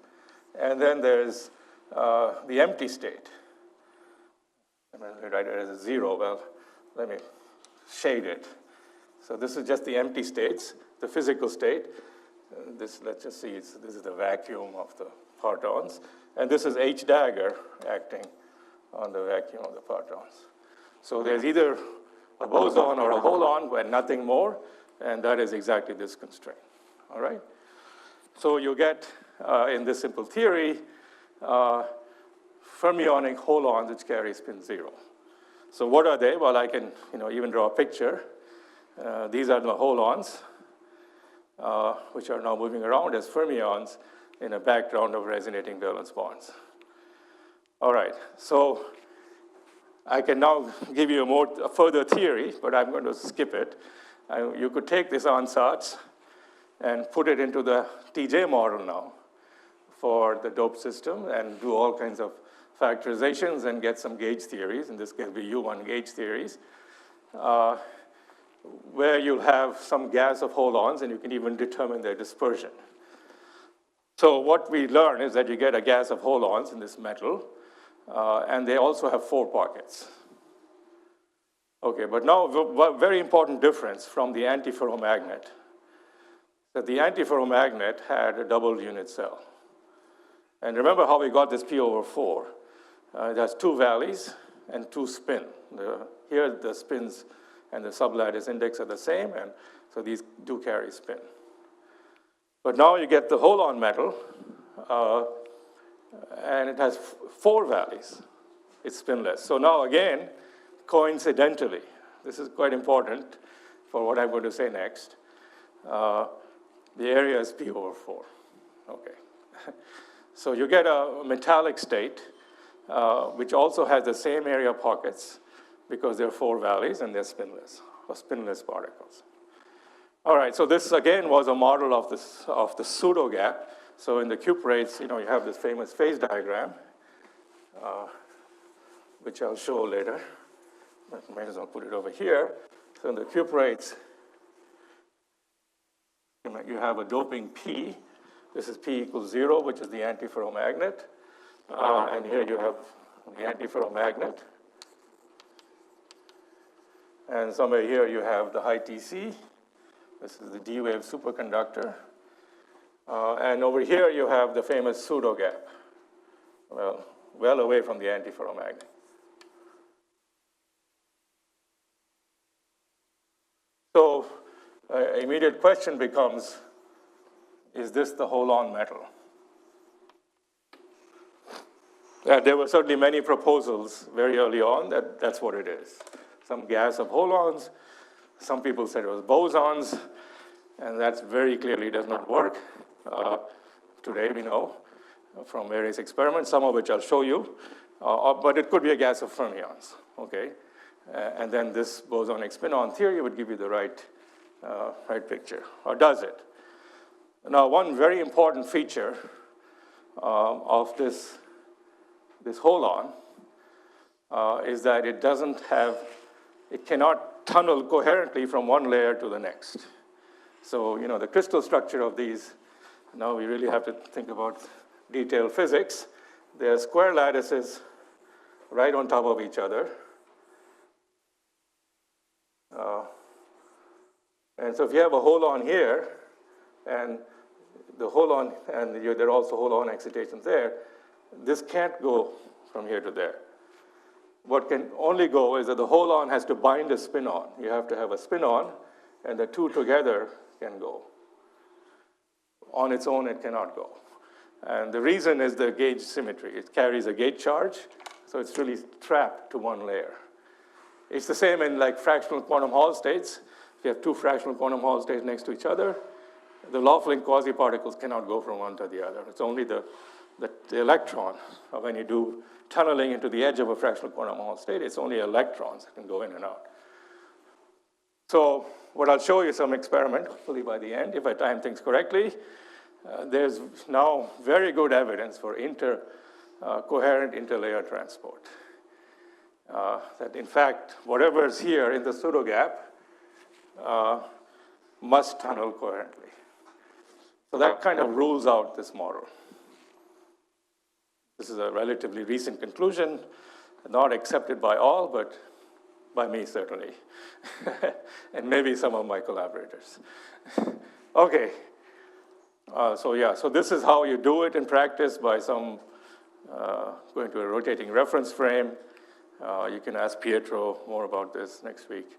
And then there's the empty state. I'm going to write it as a 0. Well, let me shade it. So this is just the empty states, the physical state. Let's just see, this is the vacuum of the partons. And this is H dagger acting on the vacuum of the partons. So there's either a boson or a holon, but nothing more, and that is exactly this constraint. All right? So you get, in this simple theory, fermionic holons which carry spin 0. So what are they? Well, I can even draw a picture. These are the holons, which are now moving around as fermions in a background of resonating valence bonds. All right, so I can now give you a further theory, but I'm going to skip it. You could take this ansatz and put it into the TJ model now for the dope system and do all kinds of factorizations and get some gauge theories. In this case, be U1 gauge theories, where you'll have some gas of holons, and you can even determine their dispersion. So what we learn is that you get a gas of holons in this metal, and they also have 4 pockets. Okay, but now a very important difference from the antiferromagnet, that the antiferromagnet had a double unit cell. And remember how we got this P over 4. It has 2 valleys and 2 spin. Here the spins and the sublattice index are the same, and so these do carry spin. But now you get the holon metal, and it has 4 valleys. It's spinless. So now again, coincidentally, this is quite important for what I'm going to say next, the area is P over 4. Okay. So you get a metallic state, which also has the same area pockets, because there are 4 valleys and they're spinless, or spinless particles. All right, so this again was a model of the pseudo gap. So in the cuprates, you have this famous phase diagram, which I'll show later. But might as well put it over here. So in the cuprates, you have a doping P. This is P equals 0, which is the antiferromagnet. And here you have the antiferromagnet. And somewhere here you have the high Tc. This is the D-wave superconductor. And over here you have the famous pseudo gap, well away from the antiferromagnet. So immediate question becomes, is this the holon metal? There were certainly many proposals very early on that that's what it is. Some gas of holons. Some people said it was bosons, and that very clearly does not work. Today we know from various experiments, some of which I'll show you, but it could be a gas of fermions, okay? And then this bosonic spin-on theory would give you the right picture, or does it? Now, one very important feature of this holon is that it cannot tunnel coherently from one layer to the next. So, the crystal structure of these, now we really have to think about detailed physics. They're square lattices right on top of each other. And so if you have a holon here, and the holon, and there are also holon excitations there, this can't go from here to there. What can only go is that the holon has to bind a spin-on. You have to have a spin-on, and the two together can go. On its own, it cannot go. And the reason is the gauge symmetry. It carries a gauge charge, so it's really trapped to one layer. It's the same in like fractional quantum Hall states. If you have two fractional quantum Hall states next to each other, the Laughlin quasi-particles cannot go from one to the other. It's only the electron. When you do tunneling into the edge of a fractional quantum Hall state, it's only electrons that can go in and out. So what I'll show you some experiment, hopefully by the end, if I time things correctly. There's now very good evidence for coherent interlayer transport. That in fact, whatever is here in the pseudo gap must tunnel coherently. So that kind of rules out this model. This is a relatively recent conclusion, not accepted by all, but by me certainly, and maybe some of my collaborators. Okay, so this is how you do it in practice by going to a rotating reference frame. You can ask Pietro more about this next week.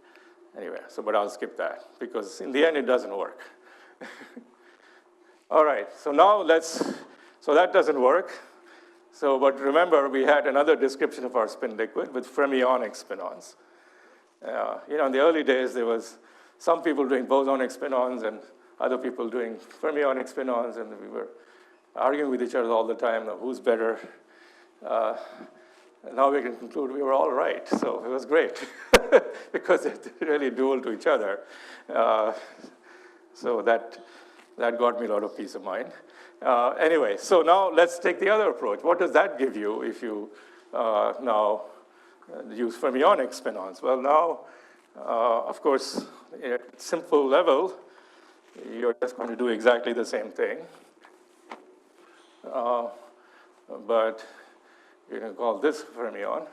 Anyway, but I'll skip that, because in the end it doesn't work. All right, so now so that doesn't work. But remember, we had another description of our spin liquid with fermionic spin-ons. In the early days, there was some people doing bosonic spin-ons and other people doing fermionic spin-ons, and we were arguing with each other all the time, who's better. And now we can conclude we were all right, so it was great, because they're really dual to each other. So that got me a lot of peace of mind. Anyway, so now let's take the other approach. What does that give you if you now use fermionic spin-ons? Well, now, of course, at simple level, you're just going to do exactly the same thing. But you can call this fermion.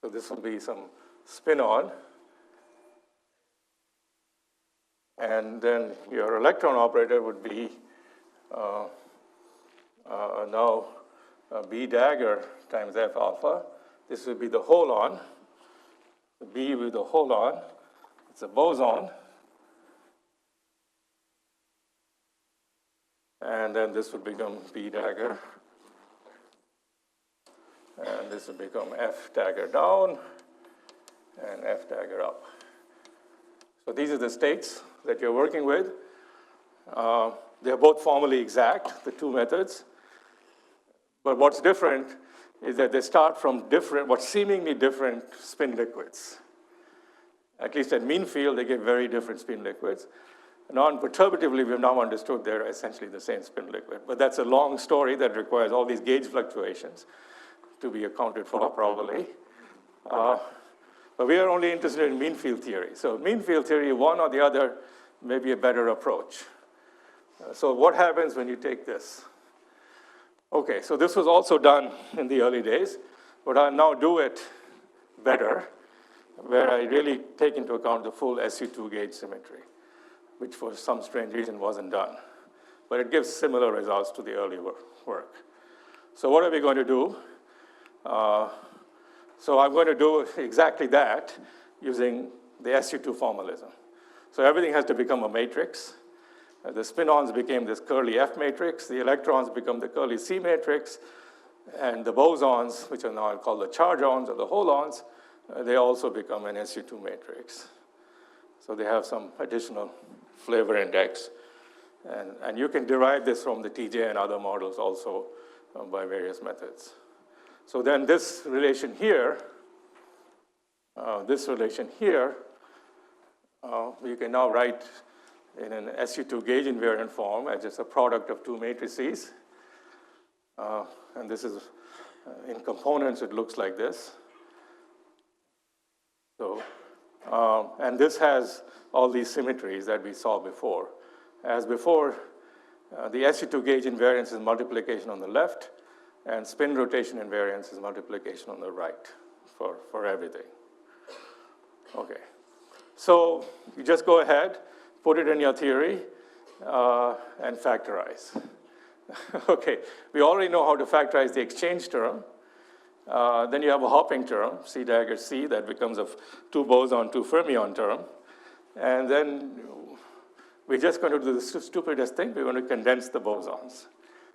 So this will be some spin-on. And then your electron operator would be now B dagger times F alpha. This would be the holon. The B with the holon. It's a boson. And then this would become B dagger. And this would become F dagger down and F dagger up. So these are the states that you're working with. They're both formally exact, the two methods. But what's different is that they start from seemingly different spin liquids. At least at mean field, they give very different spin liquids. Non-perturbatively, we've now understood they're essentially the same spin liquid. But that's a long story that requires all these gauge fluctuations to be accounted for properly. But we are only interested in mean field theory. So mean field theory, one or the other may be a better approach. So what happens when you take this? Okay, so this was also done in the early days, but I'll now do it better, where I really take into account the full SU2 gauge symmetry, which for some strange reason wasn't done. But it gives similar results to the early work. So what are we going to do? So I'm going to do exactly that using the SU2 formalism. So everything has to become a matrix. The spin-ons became this curly F matrix. The electrons become the curly C matrix. And the bosons, which are now called the charge-ons or the holons, they also become an SU2 matrix. So they have some additional flavor index. And you can derive this from the TJ and other models also by various methods. So then this relation here, you can now write in an SU2 gauge invariant form as just a product of two matrices. And this is, in components, it looks like this. So, and this has all these symmetries that we saw before. As before, the SU2 gauge invariance is multiplication on the left, and spin rotation invariance is multiplication on the right for everything. Okay, so you just go ahead, put it in your theory, and factorize. Okay, we already know how to factorize the exchange term. Then you have a hopping term, C dagger C, that becomes a 2 boson, 2 fermion term. And then we're just going to do the stupidest thing. We're going to condense the bosons.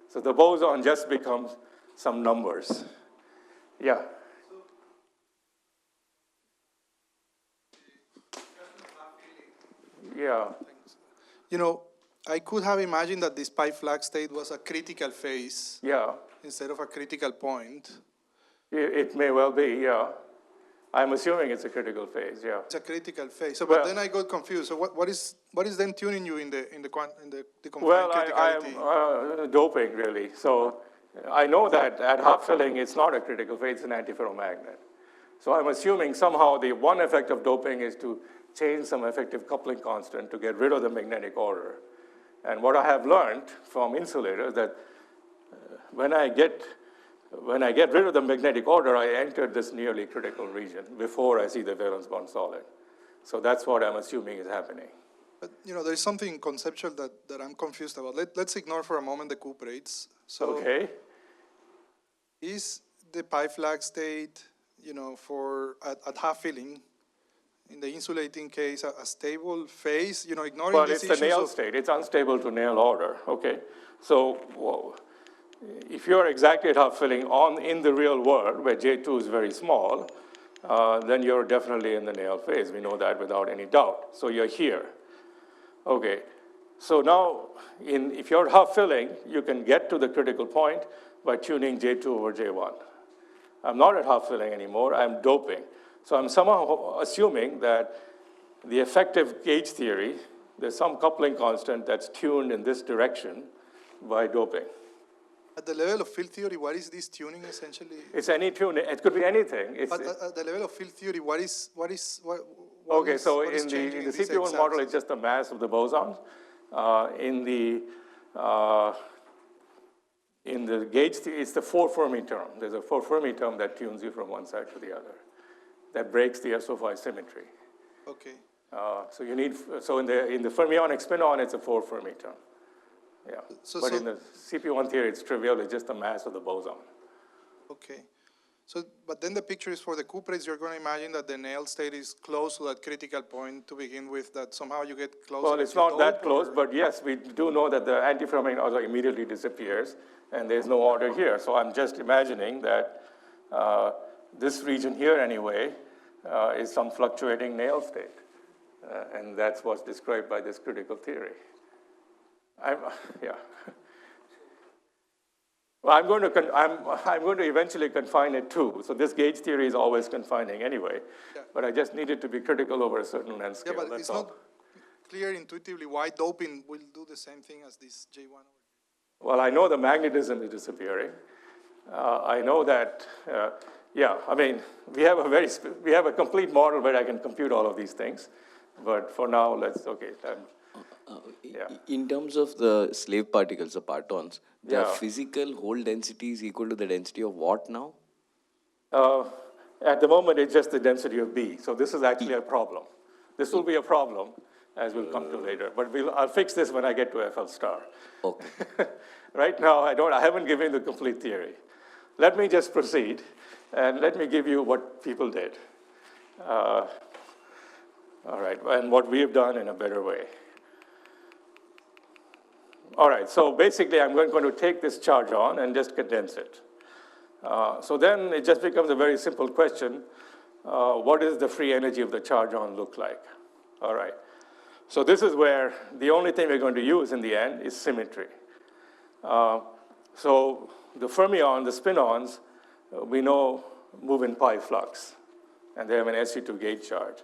So the boson just becomes some numbers. Yeah. Yeah. You know, I could have imagined that this pi flag state was a critical phase. Yeah. Instead of a critical point. It may well be, yeah. I'm assuming it's a critical phase, yeah. It's a critical phase. So, but then I got confused. So what is then tuning you in the confined criticality? I am doping really. So I know that at half filling it's not a critical phase, it's an antiferromagnet. So I'm assuming somehow the one effect of doping is to change some effective coupling constant to get rid of the magnetic order. And what I have learned from insulators that when I get rid of the magnetic order, I enter this nearly critical region before I see the valence bond solid. So that's what I'm assuming is happening. But, you know, there's something conceptual that I'm confused about. Let's ignore for a moment the cuprates. So okay. Is the pi flag state, you know, at half filling, in the insulating case, a stable phase, you know, ignoring well, these it's the nail state. It's unstable to nail order, okay? So, whoa. If you're exactly at half filling in the real world, where J2 is very small, then you're definitely in the nail phase. We know that without any doubt. So you're here. Okay. So now, if you're half filling, you can get to the critical point by tuning J2 over J1. I'm not at half filling anymore. I'm doping. So I'm somehow assuming that the effective gauge theory, there's some coupling constant that's tuned in this direction by doping. At the level of field theory, what is this tuning essentially? It's any tuning. It could be anything. But at the level of field theory, what is okay, so in the CPU1 model, it's just the mass of the bosons. In the gauge theory, it's the 4 Fermi term. There's a 4 Fermi term that tunes you from one side to the other. That breaks the SO5 symmetry. Okay. So you need, so in the fermionic spin-on, it's a 4 Fermi term. Yeah, but in the CPU1 theory, it's trivial. It's just the mass of the boson. Okay. So, but then the picture is for the cuprates. You're going to imagine that the nail state is close to that critical point to begin with, that somehow you get closer. Well, it's not that close, but yes, we do know that the antiferromagnetic order immediately disappears, and there's no order here. So I'm just imagining that this region here, anyway, is some fluctuating nail state. And that's what's described by this critical theory. Yeah. Well, I'm going to eventually confine it too. So this gauge theory is always confining anyway. Yeah. But I just need it to be critical over a certain length scale. Yeah, but it's not clear intuitively why doping will do the same thing as this J1. Well, I know the magnetism is disappearing. I know that Yeah, I mean, we have a complete model where I can compute all of these things, but for now, yeah. In terms of the slave particles, the partons, the Yeah. physical hole density is equal to the density of what now? At the moment, it's just the density of B, so this is actually a problem. This will be a problem, as we'll come to later, but I'll fix this when I get to FL star. Okay. Right now, I haven't given the complete theory. Let me just proceed, and let me give you what people did. All right, and what we have done in a better way. All right, so basically, I'm going to take this charge on and just condense it. So then it just becomes a very simple question. What does the free energy of the charge on look like? All right. So this is where the only thing we're going to use in the end is symmetry. So the fermion, the spin-ons, we know move in pi flux, and they have an SU2 gauge charge.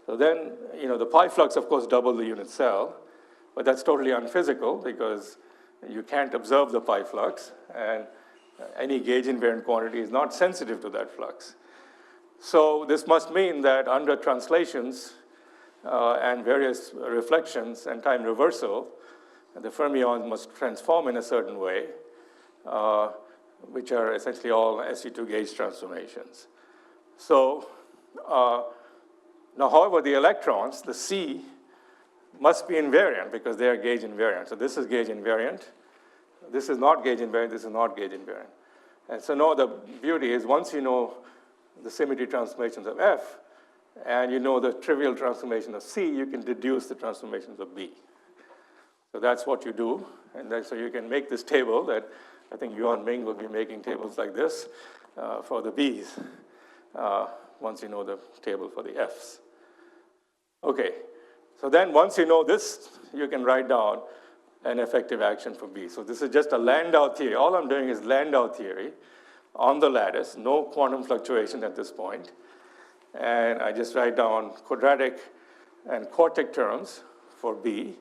So then, the pi flux, of course, double the unit cell, but that's totally unphysical because you can't observe the pi flux, and any gauge invariant quantity is not sensitive to that flux. So this must mean that under translations and various reflections and time reversal, the fermions must transform in a certain way, which are essentially all SU2 gauge transformations. So now, however, the electrons, the C, must be invariant because they are gauge invariant. So this is gauge invariant. This is not gauge invariant. This is not gauge invariant. And so now the beauty is once you know the symmetry transformations of F and you know the trivial transformation of C, you can deduce the transformations of B. So that's what you do. And then so you can make this table that I think Yuan Ming will be making tables like this for the B's once you know the table for the F's. Okay. So then once you know this, you can write down an effective action for B. So this is just a Landau theory. All I'm doing is Landau theory on the lattice, no quantum fluctuation at this point. And I just write down quadratic and quartic terms for B.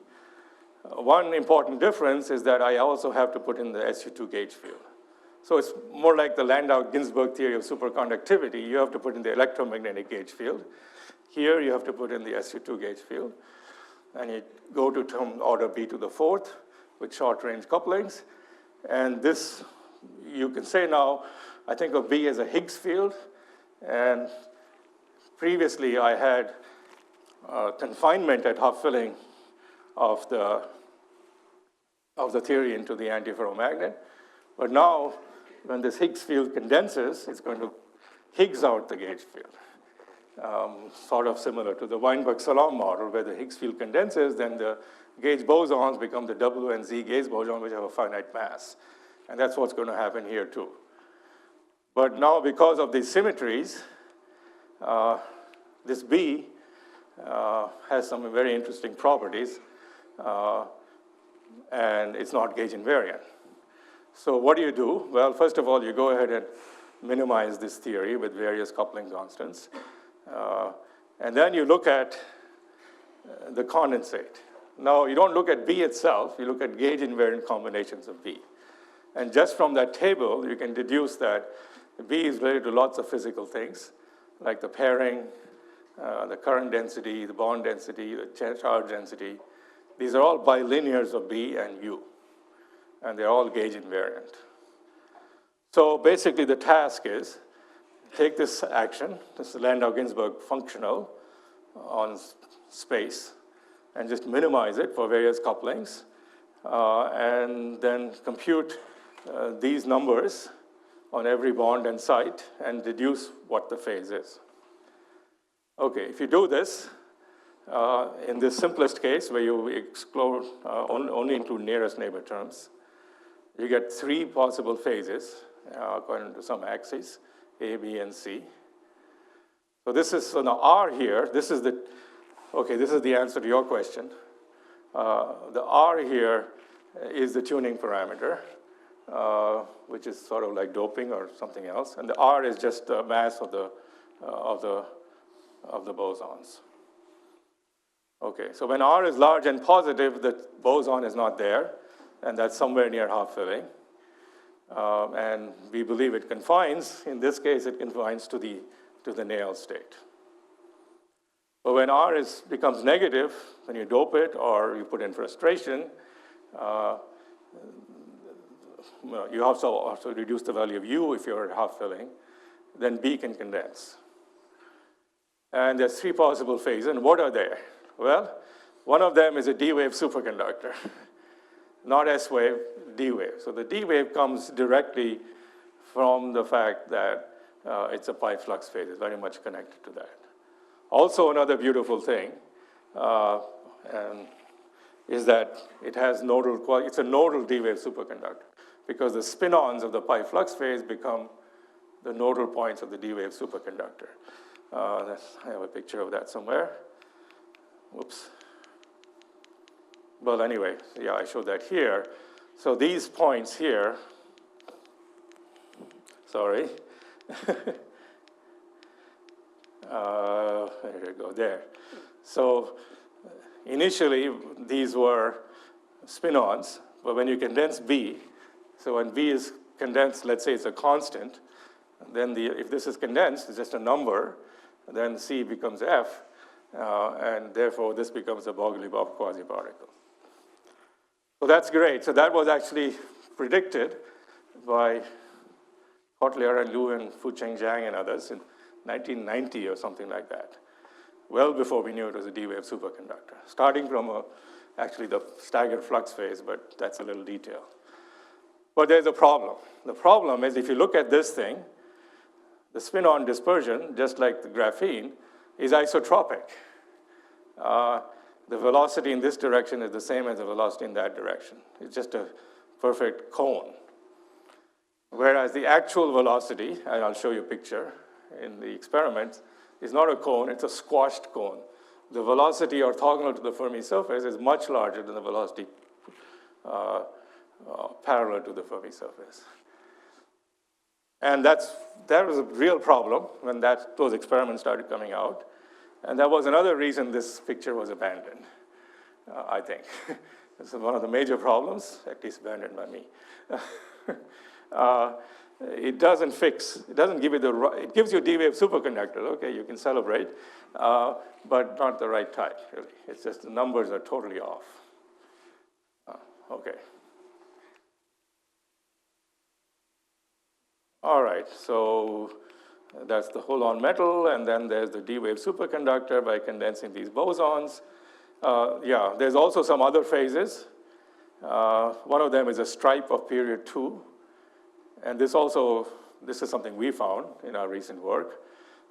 One important difference is that I also have to put in the SU2 gauge field. So it's more like the Landau-Ginzburg theory of superconductivity. You have to put in the electromagnetic gauge field. Here, you have to put in the SU2 gauge field. And you go to term order B to the fourth with short-range couplings. And this, you can say now, I think of B as a Higgs field. And previously, I had confinement at half filling of the theory into the antiferromagnet. But now, when this Higgs field condenses, it's going to Higgs out the gauge field. Sort of similar to the Weinberg-Salom model, where the Higgs field condenses, then the gauge bosons become the W and Z gauge bosons, which have a finite mass. And that's what's going to happen here, too. But now, because of these symmetries, this B has some very interesting properties, and it's not gauge invariant. So what do you do? Well, first of all, you go ahead and minimize this theory with various coupling constants. And then you look at the condensate. Now, you don't look at B itself. You look at gauge invariant combinations of B. And just from that table, you can deduce that B is related to lots of physical things, like the pairing, the current density, the bond density, the charge density. These are all bilinears of B and U. And they're all gauge invariant. So basically, the task is take this action, this is Landau-Ginzburg functional on space, and just minimize it for various couplings, and then compute these numbers on every bond and site and deduce what the phase is. Okay, if you do this, in this simplest case where you explore only include nearest neighbor terms, you get 3 possible phases according to some axes, A, B, and C. So this is, so now R here, this is the answer to your question. The R here is the tuning parameter, which is sort of like doping or something else. And the R is just the mass of the bosons. Okay, so when R is large and positive, the boson is not there, and that's somewhere near half filling. And we believe it confines, in this case, it confines to the nail state. But when R becomes negative, when you dope it or you put in frustration, you also reduce the value of U if you're half filling, then B can condense. And there's 3 possible phases, and what are they? Well, one of them is a D-wave superconductor, not S-wave, D-wave. So the D-wave comes directly from the fact that it's a pi flux phase. It's very much connected to that. Also, another beautiful thing is that it has it's a nodal D-wave superconductor, because the spin-ons of the pi flux phase become the nodal points of the D-wave superconductor. I have a picture of that somewhere. Whoops. Well, anyway, yeah, I showed that here. So these points here, sorry. There you go, there. So initially, these were spin-ons, but when you condense B, so when B is condensed, let's say it's a constant, then if this is condensed, it's just a number, then C becomes F, and therefore this becomes a Bogly-Bob quasi-particle. So that's great. So that was actually predicted by Kotler and Liu and Fucheng Zhang and others in 1990 or something like that, well before we knew it was a D-wave superconductor, starting from actually the staggered flux phase, but that's a little detail. But there's a problem. The problem is if you look at this thing, the spin-on dispersion, just like the graphene, is isotropic. The velocity in this direction is the same as the velocity in that direction. It's just a perfect cone. Whereas the actual velocity, and I'll show you a picture in the experiment, is not a cone, it's a squashed cone. The velocity orthogonal to the Fermi surface is much larger than the velocity parallel to the Fermi surface. And that was a real problem when those experiments started coming out. And that was another reason this picture was abandoned, I think. It's one of the major problems, at least abandoned by me. It doesn't give you it gives you a D-wave superconductor, okay, you can celebrate, but not the right type, really. It's just the numbers are totally off. Okay. All right, so that's the hole-on metal, and then there's the D-wave superconductor by condensing these bosons. Yeah, there's also some other phases. One of them is a stripe of period 2. And this is something we found in our recent work,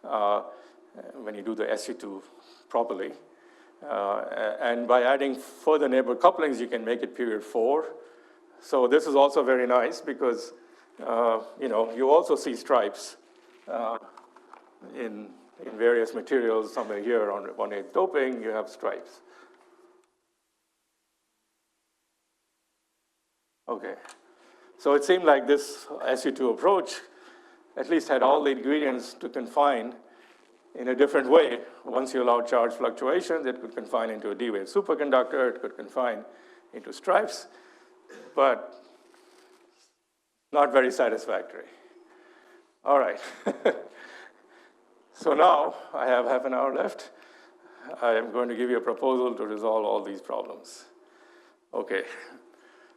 when you do the SU2 properly. And by adding further neighbor couplings, you can make it period 4. So this is also very nice because you also see stripes in various materials. Somewhere here on 1,8 doping, you have stripes. Okay. So it seemed like this SU2 approach at least had all the ingredients to confine in a different way. Once you allow charge fluctuations, it could confine into a D-wave superconductor, it could confine into stripes, but not very satisfactory. All right. So now I have half an hour left. I am going to give you a proposal to resolve all these problems. Okay.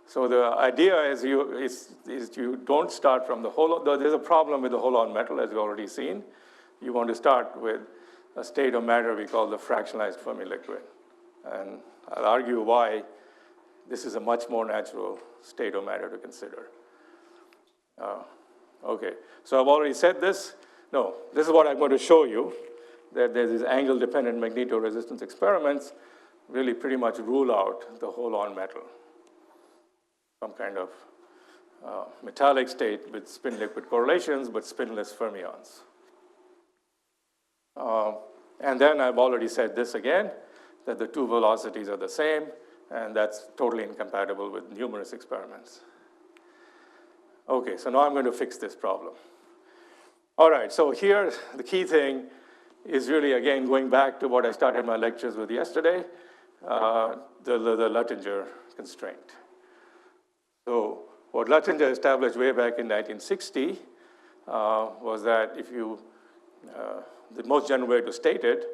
So the idea is you don't start from the hole. There's a problem with the hole-on metal, as we've already seen. You want to start with a state of matter we call the fractionalized Fermi liquid. And I'll argue why this is a much more natural state of matter to consider. Okay, so I've already said this. No, this is what I'm going to show you, that there's these angle-dependent magnetoresistance experiments really pretty much rule out the hole-on metal. Some kind of metallic state with spin-liquid correlations, but spinless fermions. And then I've already said this again, that the two velocities are the same, and that's totally incompatible with numerous experiments. Okay, so now I'm going to fix this problem. All right, so here the key thing is really, again, going back to what I started my lectures with yesterday, the Luttinger constraint. So What Luttinger established way back in 1960 was that if you, the most general way to state it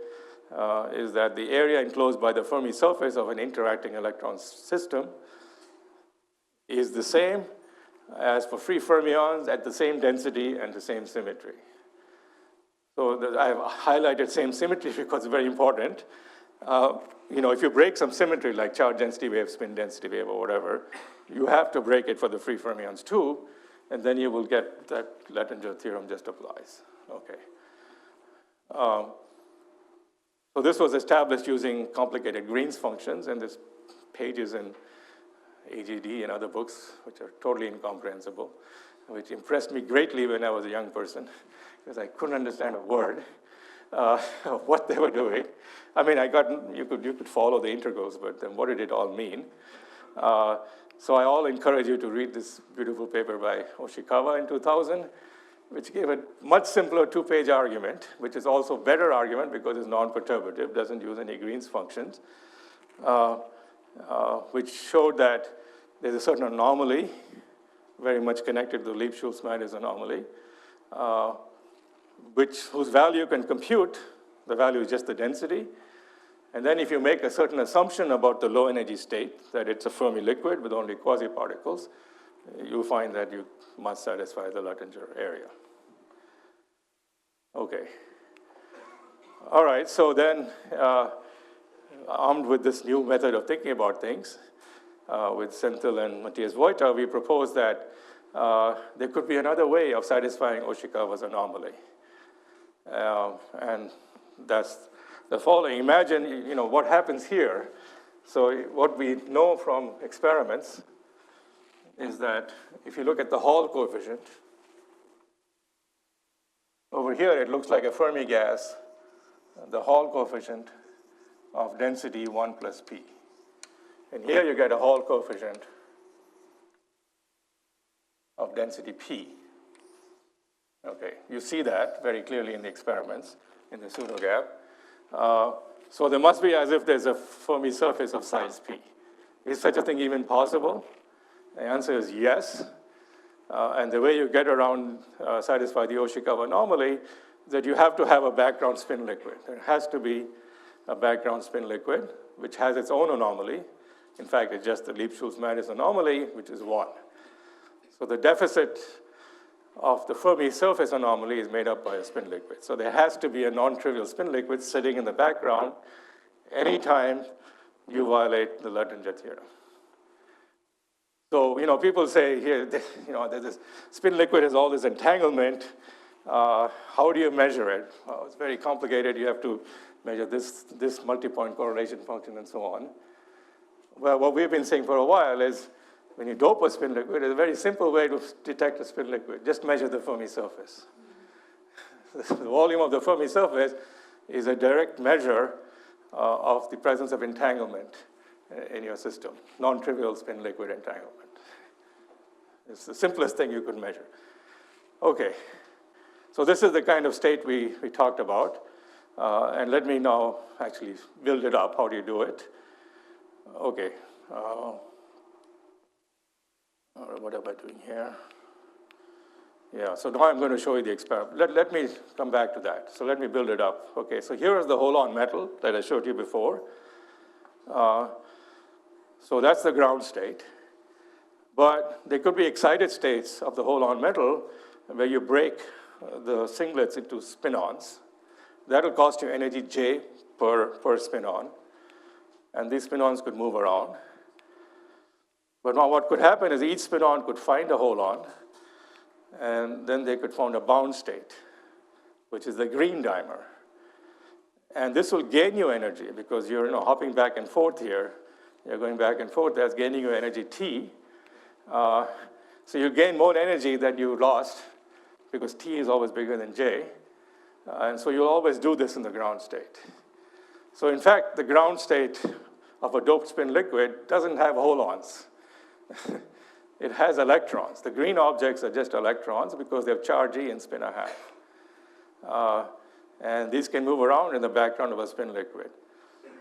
is that the area enclosed by the Fermi surface of an interacting electron system is the same as for free fermions at the same density and the same symmetry. So I've highlighted same symmetry because it's very important. If you break some symmetry like charge density wave, spin density wave, or whatever, you have to break it for the free fermions too, and then you will get that Luttinger theorem just applies. Okay. So this was established using complicated Green's functions, and this page is in AGD and other books, which are totally incomprehensible, which impressed me greatly when I was a young person, because I couldn't understand a word of what they were doing. I mean, you could follow the integrals, but then what did it all mean? So I all encourage you to read this beautiful paper by Oshikawa in 2000, which gave a much simpler two-page argument, which is also a better argument because it's non-perturbative, doesn't use any Green's functions, which showed that there's a certain anomaly, very much connected to the Lieb-Schultz-Mattis anomaly, whose value can compute. The value is just the density. And then if you make a certain assumption about the low energy state, that it's a Fermi liquid with only quasi-particles, you find that you must satisfy the Luttinger area. Okay. All right, so then armed with this new method of thinking about things, with Senthil and Matthias Wojta, we proposed that there could be another way of satisfying Oshikawa's anomaly. And that's the following. Imagine, what happens here. So what we know from experiments is that if you look at the Hall coefficient, over here it looks like a Fermi gas, the Hall coefficient of density 1 plus P. And here you get a Hall coefficient of density P. Okay, you see that very clearly in the experiments, in the pseudo gap. So there must be as if there's a Fermi surface of size P. Is such a thing even possible? The answer is yes. And the way you get around, satisfy the Oshikawa anomaly, is that you have to have a background spin liquid. There has to be a background spin liquid, which has its own anomaly. In fact, it's just the Lieb-Schultz-Mattis anomaly, which is 1. So the deficit of the Fermi surface anomaly is made up by a spin liquid. So there has to be a non-trivial spin liquid sitting in the background anytime you violate the Luttinger theorem. So, people say here, that this spin liquid has all this entanglement. How do you measure it? Well, it's very complicated. You have to measure this multi-point correlation function and so on. Well, what we've been saying for a while is when you dope a spin liquid, there's a very simple way to detect a spin liquid. Just measure the Fermi surface. The volume of the Fermi surface is a direct measure of the presence of entanglement in your system, non-trivial spin liquid entanglement. It's the simplest thing you could measure. Okay, so this is the kind of state we talked about. And let me now actually build it up. How do you do it? Okay. What am I doing here? Yeah, so now I'm going to show you the experiment. Let me come back to that. So let me build it up. Okay, so here is the hole-on metal that I showed you before. So that's the ground state. But there could be excited states of the hole-on metal where you break the singlets into spin-ons. That will cost you energy J per spin-on. And these spin-ons could move around. But now what could happen is each spin-on could find a hole-on, and then they could find a bound state, which is the green dimer. And this will gain you energy because you're hopping back and forth here. You're going back and forth. That's gaining you energy T. So you gain more energy than you lost because T is always bigger than J. And so you'll always do this in the ground state. So in fact, the ground state of a doped spin liquid doesn't have hole-ons. It has electrons. The green objects are just electrons because they have charge E and spin a half. And these can move around in the background of a spin liquid.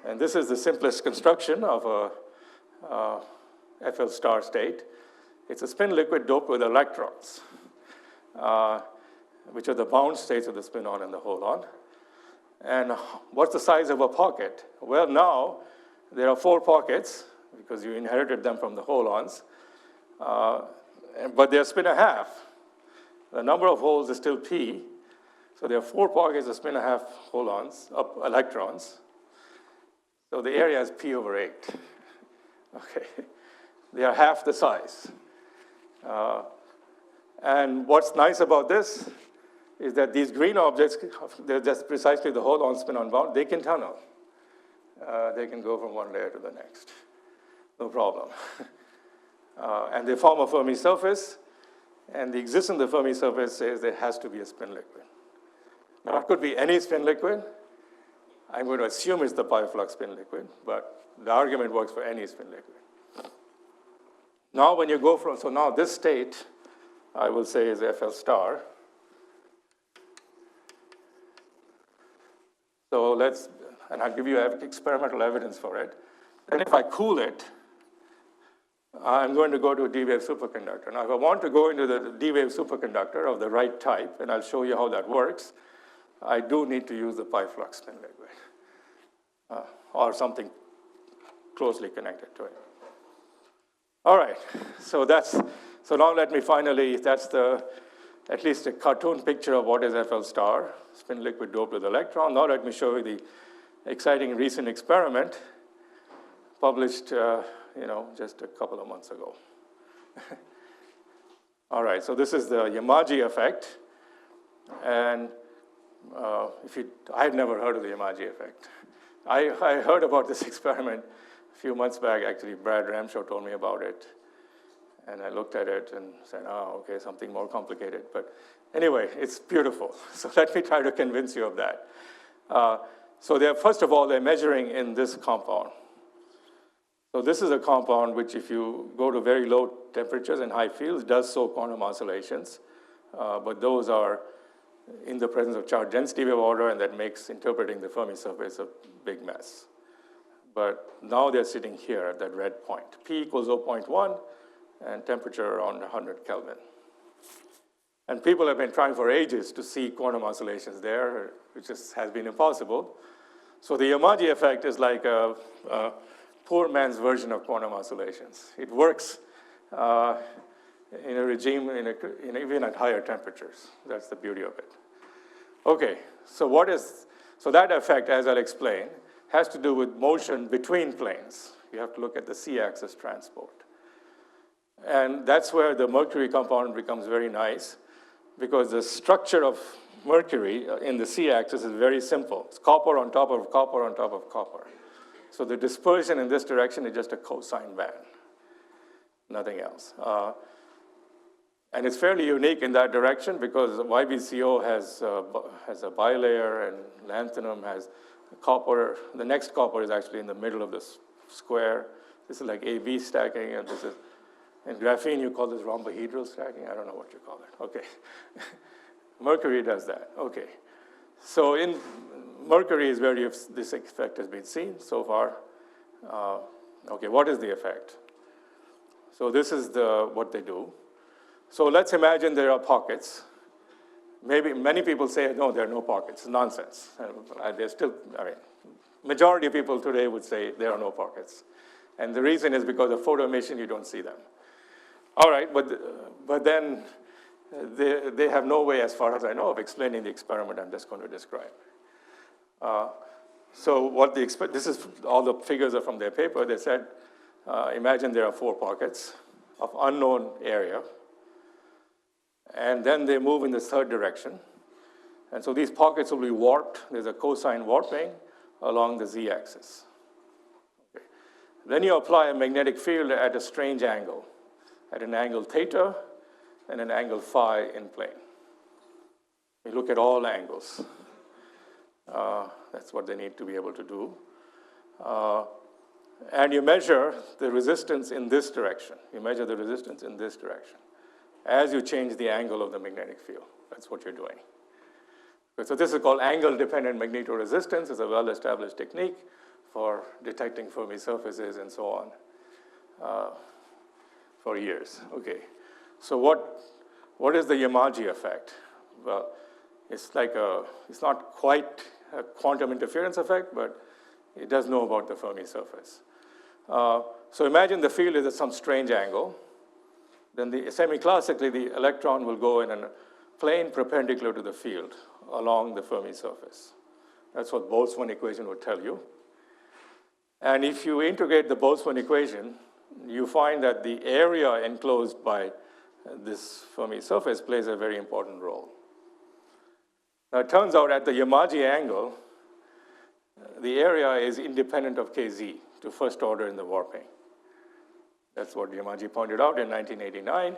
And this is the simplest construction of a FL star state. It's a spin liquid doped with electrons, which are the bound states of the spin-on and the hold-on. And what's the size of a pocket? Well, now there are 4 pockets, because you inherited them from the hold-ons, but they're spin a half. The number of holes is still p, so there are 4 pockets of spin a half hold-ons, electrons. So the area is p over 8. Okay, they are half the size. And what's nice about this is that these green objects, they're just precisely the hold-on spin-on bound, they can tunnel. They can go from one layer to the next, no problem. And they form a Fermi surface, and the existence of the Fermi surface says there has to be a spin liquid. Now, it could be any spin liquid. I'm going to assume it's the pi flux spin liquid, but the argument works for any spin liquid. Now, when you go from, so now this state, I will say is FL star. So let's, and I'll give you experimental evidence for it. And if I cool it, I'm going to go to a D-wave superconductor. Now, if I want to go into the D-wave superconductor of the right type, and I'll show you how that works, I do need to use the pi flux spin liquid, or something closely connected to it. All right, so now let me finally, that's at least a cartoon picture of what is FL star, spin liquid doped with electron. Now let me show you the exciting recent experiment published just a couple of months ago. All right, so this is the Yamaji effect. And I had never heard of the Yamaji effect. I heard about this experiment a few months back. Actually, Brad Ramshaw told me about it. And I looked at it and said, oh, okay, something more complicated. But anyway, it's beautiful. So let me try to convince you of that. So first of all, they're measuring in this compound. So this is a compound which, if you go to very low temperatures and high fields, does show quantum oscillations. But those are in the presence of charge density wave order, and that makes interpreting the Fermi surface a big mess. But now they're sitting here at that red point. P equals 0.1, and temperature around 100 Kelvin. And people have been trying for ages to see quantum oscillations there, which has been impossible. So the Yamaji effect is like a poor man's version of quantum oscillations. It works in a regime, even at higher temperatures. That's the beauty of it. Okay, so that effect, as I'll explain, has to do with motion between planes. You have to look at the c-axis transport. And that's where the mercury compound becomes very nice, because the structure of mercury in the c-axis is very simple. It's copper on top of copper on top of copper. So the dispersion in this direction is just a cosine band, nothing else. And it's fairly unique in that direction, because YbCO has a bilayer, and lanthanum has copper. The next copper is actually in the middle of this square. This is like AB stacking, and this is, in graphene, you call this rhombohedral stacking. I don't know what you call it. Okay. Mercury does that. Okay. So in mercury is where this effect has been seen so far. Okay, what is the effect? So this is what they do. So let's imagine there are pockets. Maybe many people say, no, there are no pockets. It's nonsense. And there's still, majority of people today would say there are no pockets. And the reason is because of photo emission, you don't see them. All right, but then they have no way, as far as I know, of explaining the experiment I'm just going to describe. So this is, all the figures are from their paper. They said, imagine there are 4 pockets of unknown area. And then they move in the third direction. And so these pockets will be warped. There's a cosine warping along the z-axis. Okay. Then you apply a magnetic field at a strange angle, at an angle theta and an angle phi in plane. You look at all angles. That's what they need to be able to do. And you measure the resistance in this direction. You measure the resistance in this direction as you change the angle of the magnetic field. That's what you're doing. So this is called angle-dependent magnetoresistance. It's a well-established technique for detecting Fermi surfaces and so on. for years. Okay, so what is the Yamaji effect? Well, it's not quite a quantum interference effect, but it does know about the Fermi surface. So imagine the field is at some strange angle. Then semi-classically, the electron will go in a plane perpendicular to the field along the Fermi surface. That's what Boltzmann equation would tell you. And if you integrate the Boltzmann equation, you find that the area enclosed by this Fermi surface plays a very important role. Now, it turns out at the Yamaji angle, the area is independent of Kz to first order in the warping. That's what Yamaji pointed out in 1989,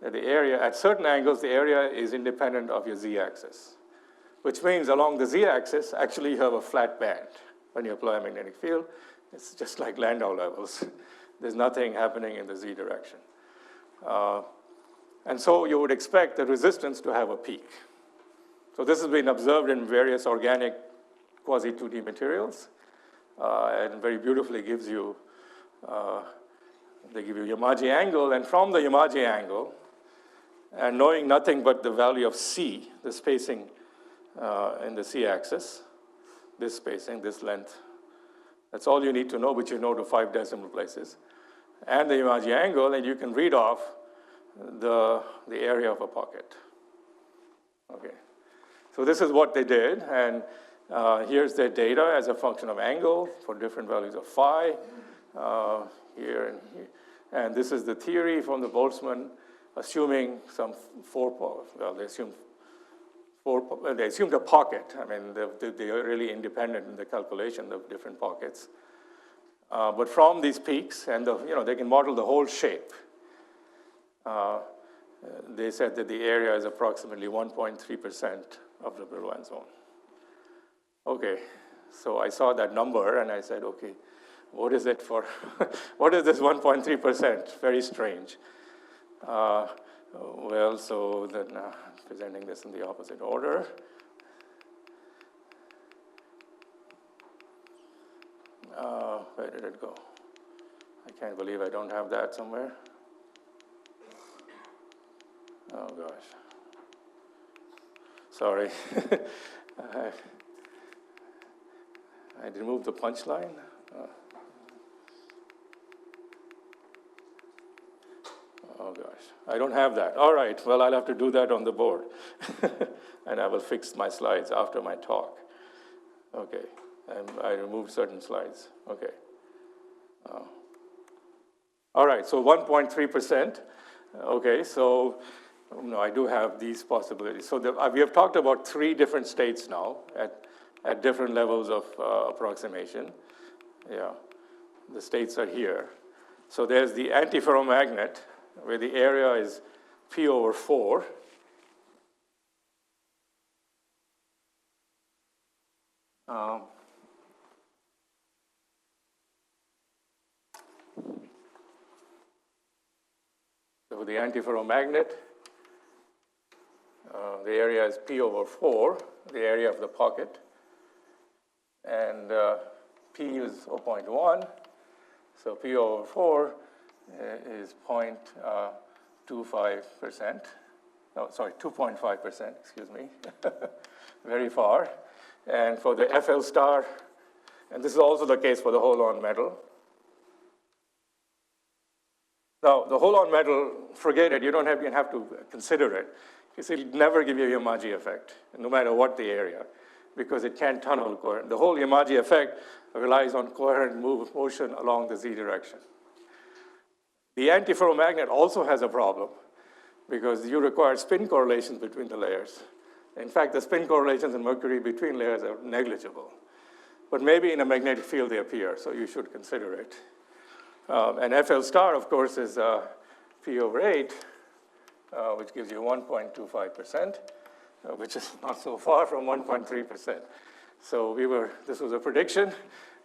that the area, at certain angles, the area is independent of your z-axis, which means along the z-axis, actually you have a flat band. When you apply a magnetic field, it's just like Landau levels. There's nothing happening in the z direction. And so you would expect the resistance to have a peak. So this has been observed in various organic quasi-2D materials, and very beautifully gives you, they give you Yamaji angle, and from the Yamaji angle, and knowing nothing but the value of c, the spacing in the c-axis, this spacing, this length, that's all you need to know, but you know to 5 decimal places, and the Yamaji angle, and you can read off the area of a pocket. Okay, so this is what they did, and here's their data as a function of angle for different values of phi, here and here. And this is the theory from the Boltzmann, assuming some they assumed a pocket. I mean, they are really independent in the calculation of different pockets. But from these peaks, and they can model the whole shape. They said that the area is approximately 1.3% of the Brillouin zone. Okay, so I saw that number and I said, okay, what is it for? What is this 1.3%? Very strange. Well, so then presenting this in the opposite order. Where did it go? I can't believe I don't have that somewhere. Oh gosh. Sorry. I removed the punchline. Oh gosh, I don't have that. All right, well, I'll have to do that on the board. And I will fix my slides after my talk. Okay, and I removed certain slides. Okay. All right, so 1.3%. Okay, so I do have these possibilities. So we have talked about 3 different states now at different levels of approximation. Yeah, the states are here. So there's the antiferromagnet, where the area is P over 4. So the antiferromagnet, the area is P over 4, the area of the pocket. And P is 0.1, so P over 4 is 0.25%. No, sorry, 2.5%, excuse me. Very far. And for the FL star, and this is also the case for the hole-on metal. Now, the hole-on metal, forget it, you don't even have to consider it. Because it'll never give you a Yamaji effect, no matter what the area, because it can't tunnel coherent. The whole Yamaji effect relies on coherent motion along the z direction. The antiferromagnet also has a problem, because you require spin correlations between the layers. In fact, the spin correlations in mercury between layers are negligible. But maybe in a magnetic field they appear, so you should consider it. And FL star, of course, is P over 8, which gives you 1.25%, which is not so far from 1.3%. So this was a prediction,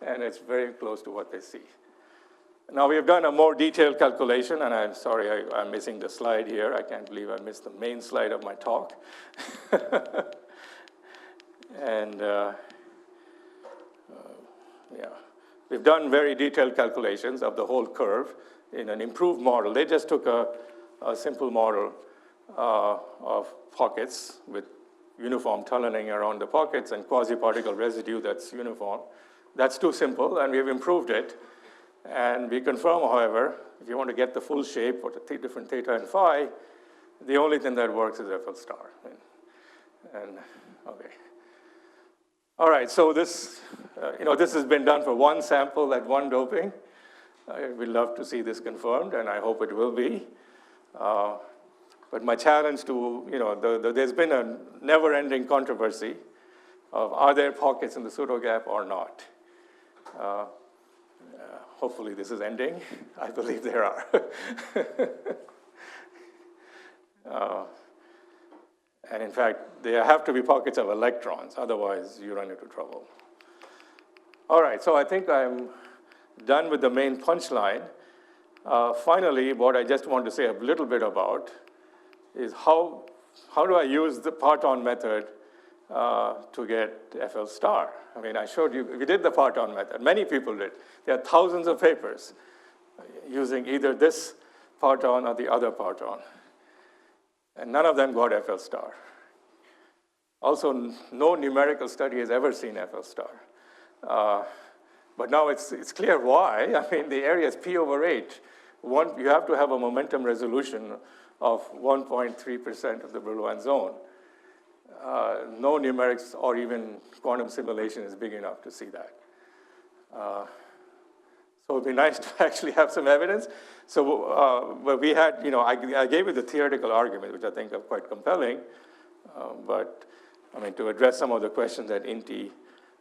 and it's very close to what they see. Now we have done a more detailed calculation, and I'm sorry I'm missing the slide here. I can't believe I missed the main slide of my talk. And yeah, we've done very detailed calculations of the whole curve in an improved model. They just took a simple model of pockets with uniform tunneling around the pockets and quasi-particle residue that's uniform. That's too simple, and we've improved it. And we confirm, however, if you want to get the full shape for the different theta and phi, the only thing that works is FL star. Okay. All right, so this, this has been done for one sample at one doping. We'd love to see this confirmed, and I hope it will be. But my challenge to, there's been a never-ending controversy of are there pockets in the pseudogap or not. Hopefully this is ending. I believe there are. And in fact, there have to be pockets of electrons, otherwise you run into trouble. All right, so I think I'm done with the main punchline. Finally, what I just want to say a little bit about is how do I use the parton method to get FL star? I mean, I showed you, we did the parton method. Many people did. There are thousands of papers using either this parton or the other parton. And none of them got FL star. Also, no numerical study has ever seen FL star. But now it's clear why. I mean, the area is P over 8. You have to have a momentum resolution of 1.3% of the Brillouin zone. No numerics or even quantum simulation is big enough to see that. So it'd be nice to actually have some evidence. So but we had, I gave you the theoretical argument, which I think are quite compelling. But I mean, to address some of the questions that Inti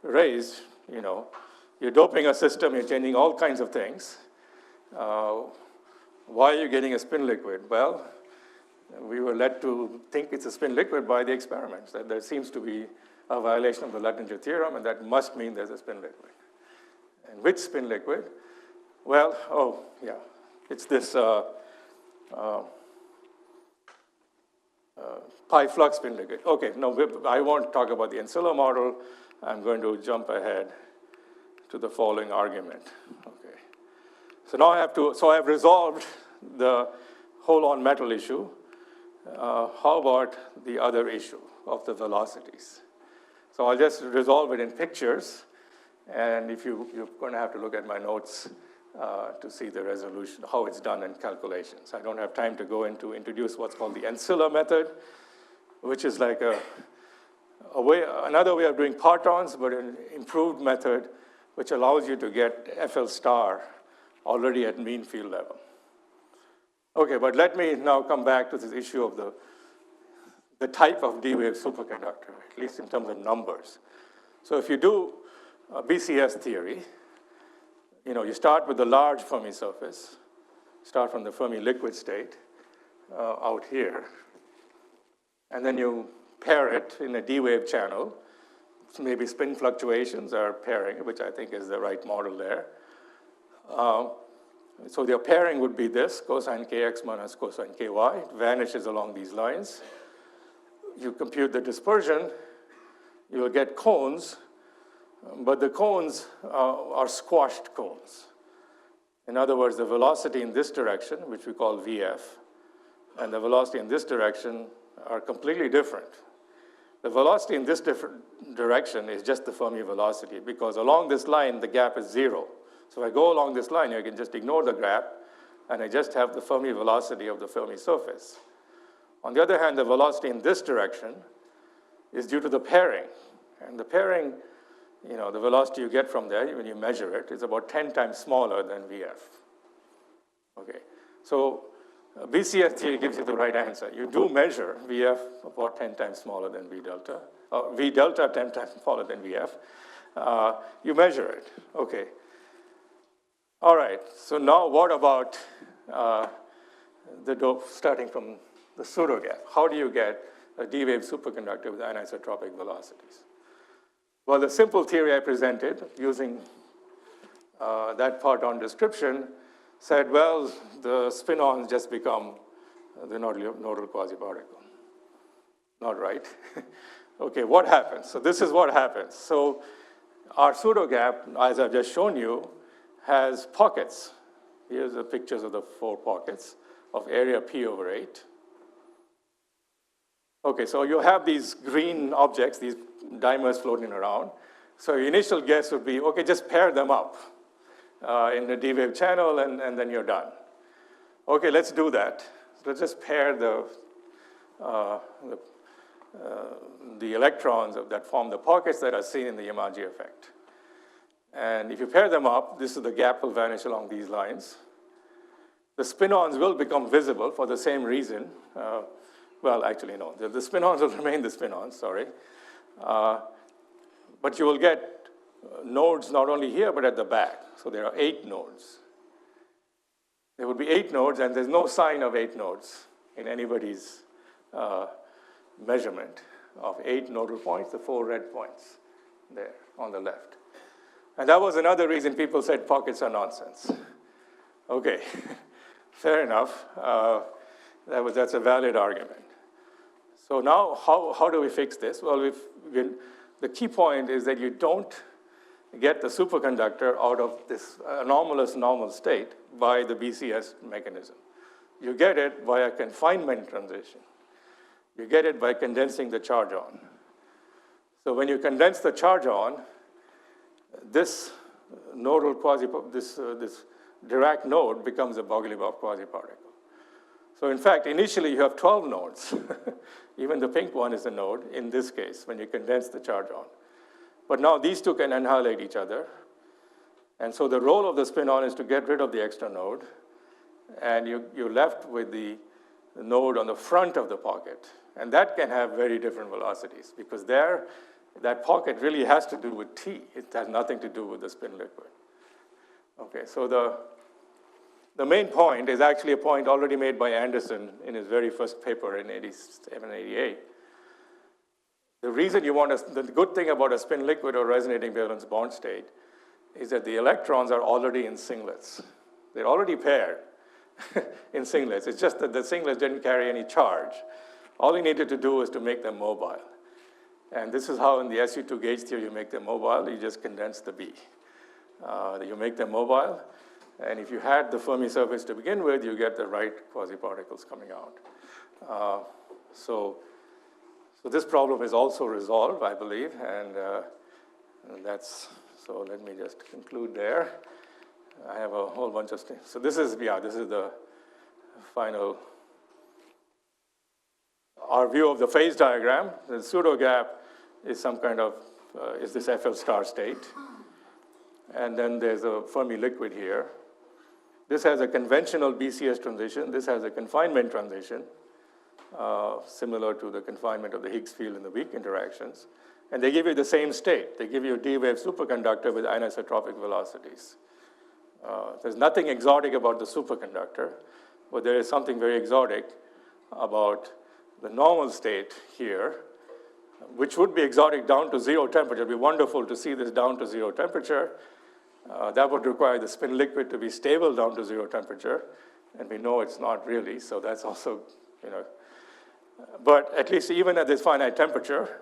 raised, you're doping a system, you're changing all kinds of things. Why are you getting a spin liquid? Well, we were led to think it's a spin liquid by the experiments, that there seems to be a violation of the Luttinger theorem, and that must mean there's a spin liquid. And which spin liquid? Well, it's this pi flux spin liquid. Okay, no, I won't talk about the Ancilla model. I'm going to jump ahead to the following argument. Okay. So now I've resolved the hole-on metal issue. How about the other issue of the velocities? So I'll just resolve it in pictures, and you're going to have to look at my notes to see the resolution, how it's done in calculations. I don't have time to go into introduce what's called the Ancilla method, which is like another way of doing partons, but an improved method which allows you to get FL star already at mean field level. Okay, but let me now come back to this issue of the type of D-wave superconductor, at least in terms of numbers. So if you do BCS theory, you start with the large Fermi surface, start from the Fermi liquid state out here, and then you pair it in a D-wave channel. Maybe spin fluctuations are pairing, which I think is the right model there. So the pairing would be this, cosine kx minus cosine ky. It vanishes along these lines. You compute the dispersion, you will get cones, but the cones are squashed cones. In other words, the velocity in this direction, which we call VF, and the velocity in this direction are completely different. The velocity in this different direction is just the Fermi velocity, because along this line, the gap is 0. So if I go along this line, I can just ignore the gap, and I just have the Fermi velocity of the Fermi surface. On the other hand, the velocity in this direction is due to the pairing. And the pairing, the velocity you get from there, when you measure it, is about 10 times smaller than VF. Okay, so BCS theory gives you the right answer. You do measure VF about 10 times smaller than V delta, V delta 10 times smaller than VF. You measure it, okay. All right, so now what about the dope starting from the pseudogap? How do you get a D-wave superconductor with anisotropic velocities? Well, the simple theory I presented using that parton description said, well, the spin-ons just become the nodal quasi-particle. Not right. Okay, what happens? So this is what happens. So our pseudogap, as I've just shown you, has pockets Here's the pictures of the 4 pockets of area P over 8. Okay, so you have these green objects, these dimers floating around. So your initial guess would be, okay, just pair them up in the D-wave channel, and then you're done. Okay, let's do that. So let's just pair the electrons that form the pockets that are seen in the Yamaji effect. And if you pair them up, this is the gap will vanish along these lines. The spin-ons will become visible for the same reason. Well, actually, no. The spin-ons will remain the spin-ons, sorry. But you will get nodes not only here, but at the back. So there are 8 nodes. There would be 8 nodes, and there's no sign of 8 nodes in anybody's measurement of 8 nodal points, the 4 red points there on the left. And that was another reason people said pockets are nonsense. Okay, fair enough. That's a valid argument. So now, how do we fix this? Well, the key point is that you don't get the superconductor out of this anomalous normal state by the BCS mechanism. You get it by a confinement transition. You get it by condensing the charge on. So when you condense the charge on, this nodal this Dirac node becomes a Bogoliubov quasi-particle. So in fact, initially you have 12 nodes. Even the pink one is a node in this case when you condense the charge on. But now these two can annihilate each other. And so the role of the spin-on is to get rid of the extra node. And you're left with the node on the front of the pocket. And that can have very different velocities because that pocket really has to do with T. It has nothing to do with the spin liquid. Okay, so the main point is actually a point already made by Anderson in his very first paper in 87, 88. The reason the good thing about a spin liquid or resonating valence bond state is that the electrons are already in singlets. They're already paired in singlets. It's just that the singlets didn't carry any charge. All you needed to do was to make them mobile. And this is how in the SU2 gauge theory you make them mobile. You just condense the B. You make them mobile. And if you had the Fermi surface to begin with, you get the right quasi-particles coming out. So this problem is also resolved, I believe. And so let me just conclude there. I have a whole bunch of things. So this is the final, our view of the phase diagram. The pseudo gap is some kind of, is this FL star state. And then there's a Fermi liquid here. This has a conventional BCS transition. This has a confinement transition, similar to the confinement of the Higgs field in the weak interactions. And they give you the same state. They give you a D-wave superconductor with anisotropic velocities. There's nothing exotic about the superconductor, but there is something very exotic about the normal state here, which would be exotic down to 0 temperature. It would be wonderful to see this down to 0 temperature. That would require the spin liquid to be stable down to 0 temperature, and we know it's not really, so that's also, but at least even at this finite temperature,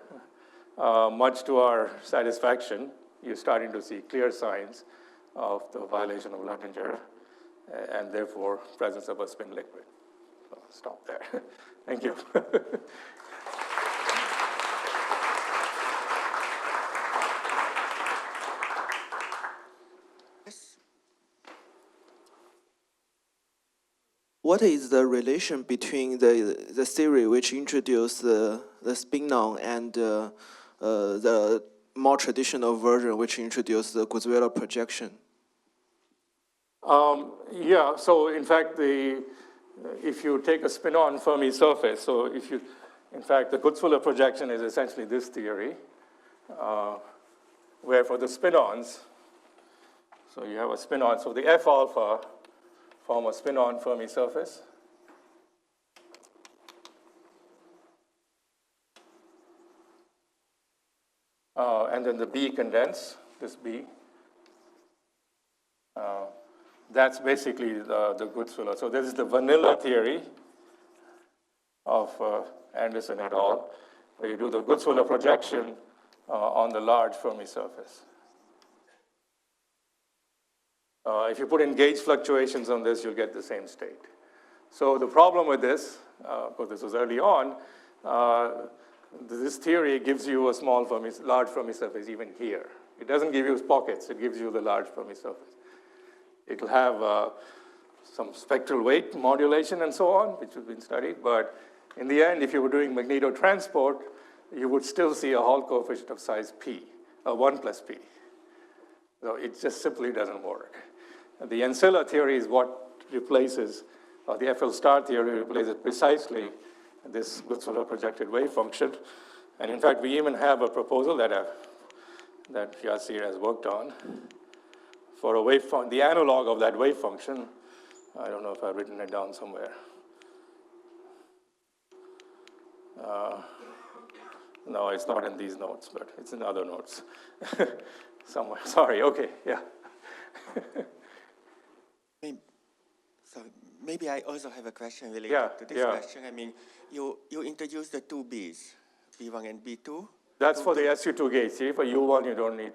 much to our satisfaction, you're starting to see clear signs of the violation of Luttinger, and therefore presence of a spin liquid. So I'll stop there. Thank you. What is the relation between the theory which introduced the spin-on and the more traditional version which introduced the Kurzweiler projection? Yeah, so in fact, if you take a spin-on Fermi surface, so in fact, the Kurzweiler projection is essentially this theory, where for the spin-ons, so you have a spin-on, so the F alpha form a spin-on Fermi surface. And then the B condense, this B. That's basically the Kurzweiler. So this is the vanilla theory of Anderson et al., where you do the Kurzweiler projection on the large Fermi surface. If you put in gauge fluctuations on this, you'll get the same state. So the problem with this, because this was early on, this theory gives you a large Fermi surface even here. It doesn't give you pockets, it gives you the large Fermi surface. It'll have some spectral weight modulation and so on, which has been studied, but in the end, if you were doing magnetotransport, you would still see a Hall coefficient of size p, 1 plus p. So it just simply doesn't work. The ancilla theory is what replaces, or the FL star theory replaces precisely this Gutzwiller projected wave function. And in fact, we even have a proposal that Yasir has worked on for a wave function, the analog of that wave function. I don't know if I've written it down somewhere. No, it's not in these notes, but it's in other notes somewhere. Sorry, okay, yeah. So maybe I also have a question related to this question. I mean, you introduced the two Bs, B1 and B2. That's for the SU2 gauge. See, for U1 you don't need,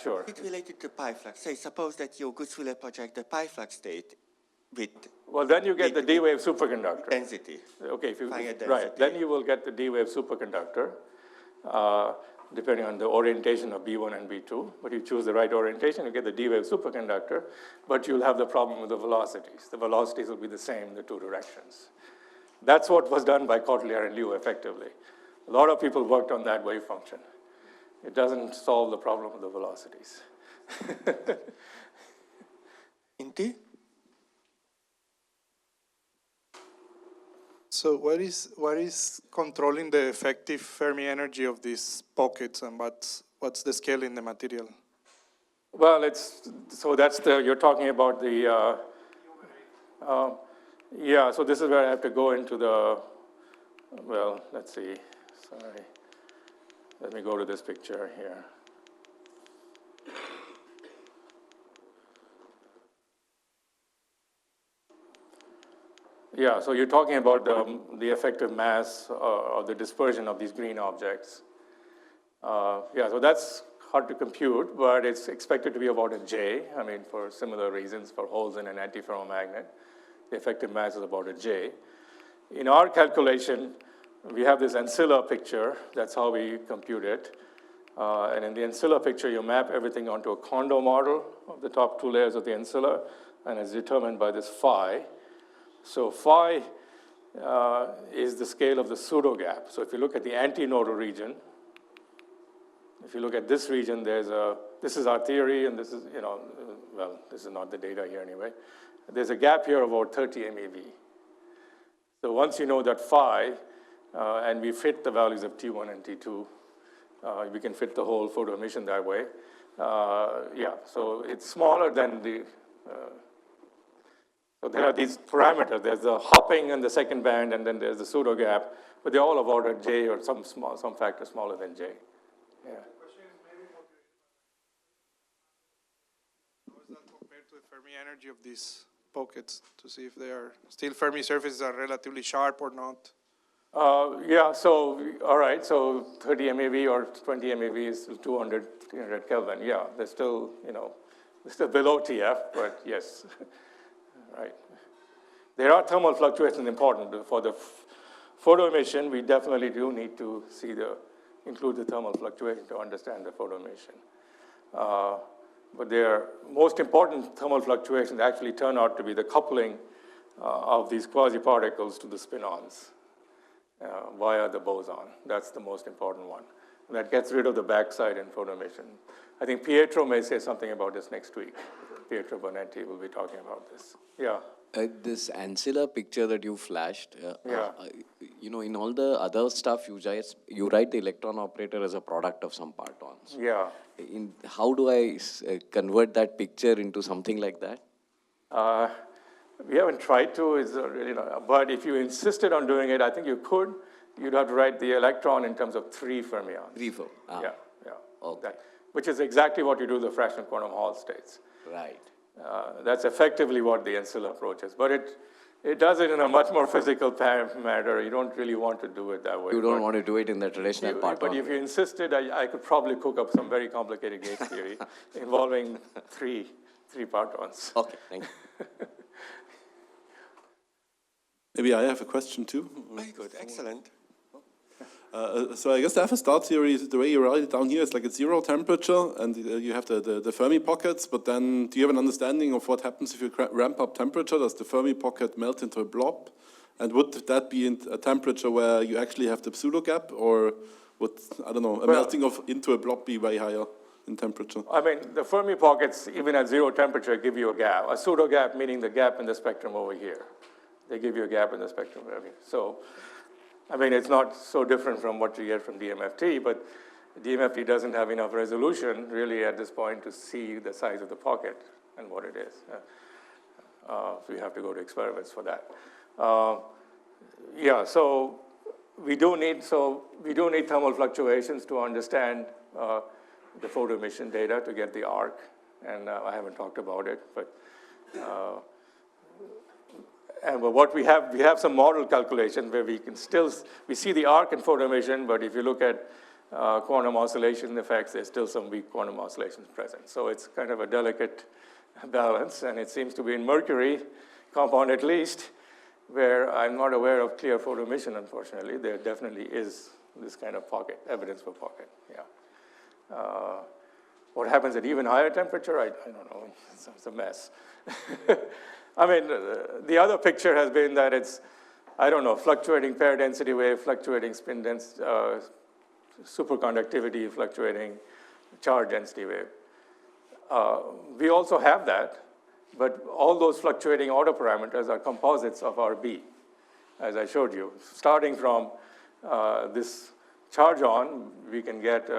sure. It's related to pi flux. Say, suppose that you Gutzwiller project the pi flux state with... Well, then you get the D-wave superconductor. Density. Okay, if you, density. Right, then you will get the D-wave superconductor, depending on the orientation of B1 and B2. But you choose the right orientation, you get the D-wave superconductor, but you'll have the problem with the velocities. The velocities will be the same in the two directions. That's what was done by Cotelier and Liu, effectively. A lot of people worked on that wave function. It doesn't solve the problem of the velocities. Inti? So what is controlling the effective Fermi energy of these pockets, and what's the scale in the material? Well, you're talking about the, so this is where I have to go into let's see, sorry. Let me go to this picture here. Yeah, so you're talking about the effective mass or the dispersion of these green objects. So that's hard to compute, but it's expected to be about a J. I mean, for similar reasons, for holes in an antiferromagnet, the effective mass is about a J. In our calculation, we have this ancilla picture. That's how we compute it. And in the ancilla picture, you map everything onto a Kondo model of the top two layers of the ancilla, and it's determined by this phi. So phi is the scale of the pseudo gap. So if you look at the antinodal region, if you look at this region, this is our theory, and this is, this is not the data here anyway. There's a gap here of about 30 MeV. So once you know that phi, and we fit the values of T1 and T2, we can fit the whole photo emission that way. So it's smaller than the, so there are these parameters. There's the hopping in the second band, and then there's the pseudo gap, but they're all about a J or some factor smaller than J. Yeah. The question is maybe how is that compared to the Fermi energy of these pockets, to see if they are still Fermi surfaces are relatively sharp or not? All right, so 30 MeV or 20 MeV is still 200, 300 Kelvin. Yeah, they're still, they're still below TF, but yes, right. There are thermal fluctuations important. For the photo emission, we definitely do need to include the thermal fluctuation to understand the photo emission. But their most important thermal fluctuations actually turn out to be the coupling of these quasi-particles to the spin-ons via the boson. That's the most important one. And that gets rid of the backside in photo emission. I think Pietro may say something about this next week. Pietro Bonetti will be talking about this. Yeah. This ancilla picture that you flashed, in all the other stuff, you write the electron operator as a product of some partons. Yeah. How do I convert that picture into something like that? We haven't tried to, but if you insisted on doing it, I think you could. You'd have to write the electron in terms of 3 fermions. 3 fermions. Yeah. Okay. Which is exactly what you do with the fractional quantum Hall states. Right. That's effectively what the ancilla approach is. But it does it in a much more physical manner. You don't really want to do it that way. You don't want to do it in the traditional part. But if you insisted, I could probably cook up some very complicated gauge theory involving three 3 partons. Okay, thank you. Maybe I have a question too. Very good, excellent. So I guess the FS star theory, the way you write it down here, is like at 0 temperature, and you have the Fermi pockets, but then do you have an understanding of what happens if you ramp up temperature? Does the Fermi pocket melt into a blob? And would that be in a temperature where you actually have the pseudo gap, or would, I don't know, a melting into a blob be way higher in temperature? I mean, the Fermi pockets, even at 0 temperature, give you a gap. A pseudo gap meaning the gap in the spectrum over here. They give you a gap in the spectrum over here. So, I mean, it's not so different from what you get from DMFT, but DMFT doesn't have enough resolution really at this point to see the size of the pocket and what it is. So you have to go to experiments for that. Yeah, so we do need thermal fluctuations to understand the photo emission data to get the arc, and I haven't talked about it, but what we have some model calculations where we see the arc in photo emission, but if you look at quantum oscillation effects, there's still some weak quantum oscillations present. So it's kind of a delicate balance, and it seems to be in mercury compound at least, where I'm not aware of clear photo emission, unfortunately. There definitely is this kind of pocket, evidence for pocket, yeah. What happens at even higher temperature, I don't know, it's a mess. I mean, the other picture has been that it's, I don't know, fluctuating pair density wave, fluctuating spin density, superconductivity, fluctuating charge density wave. We also have that, but all those fluctuating autoparameters are composites of our B, as I showed you. Starting from this charge on, we can get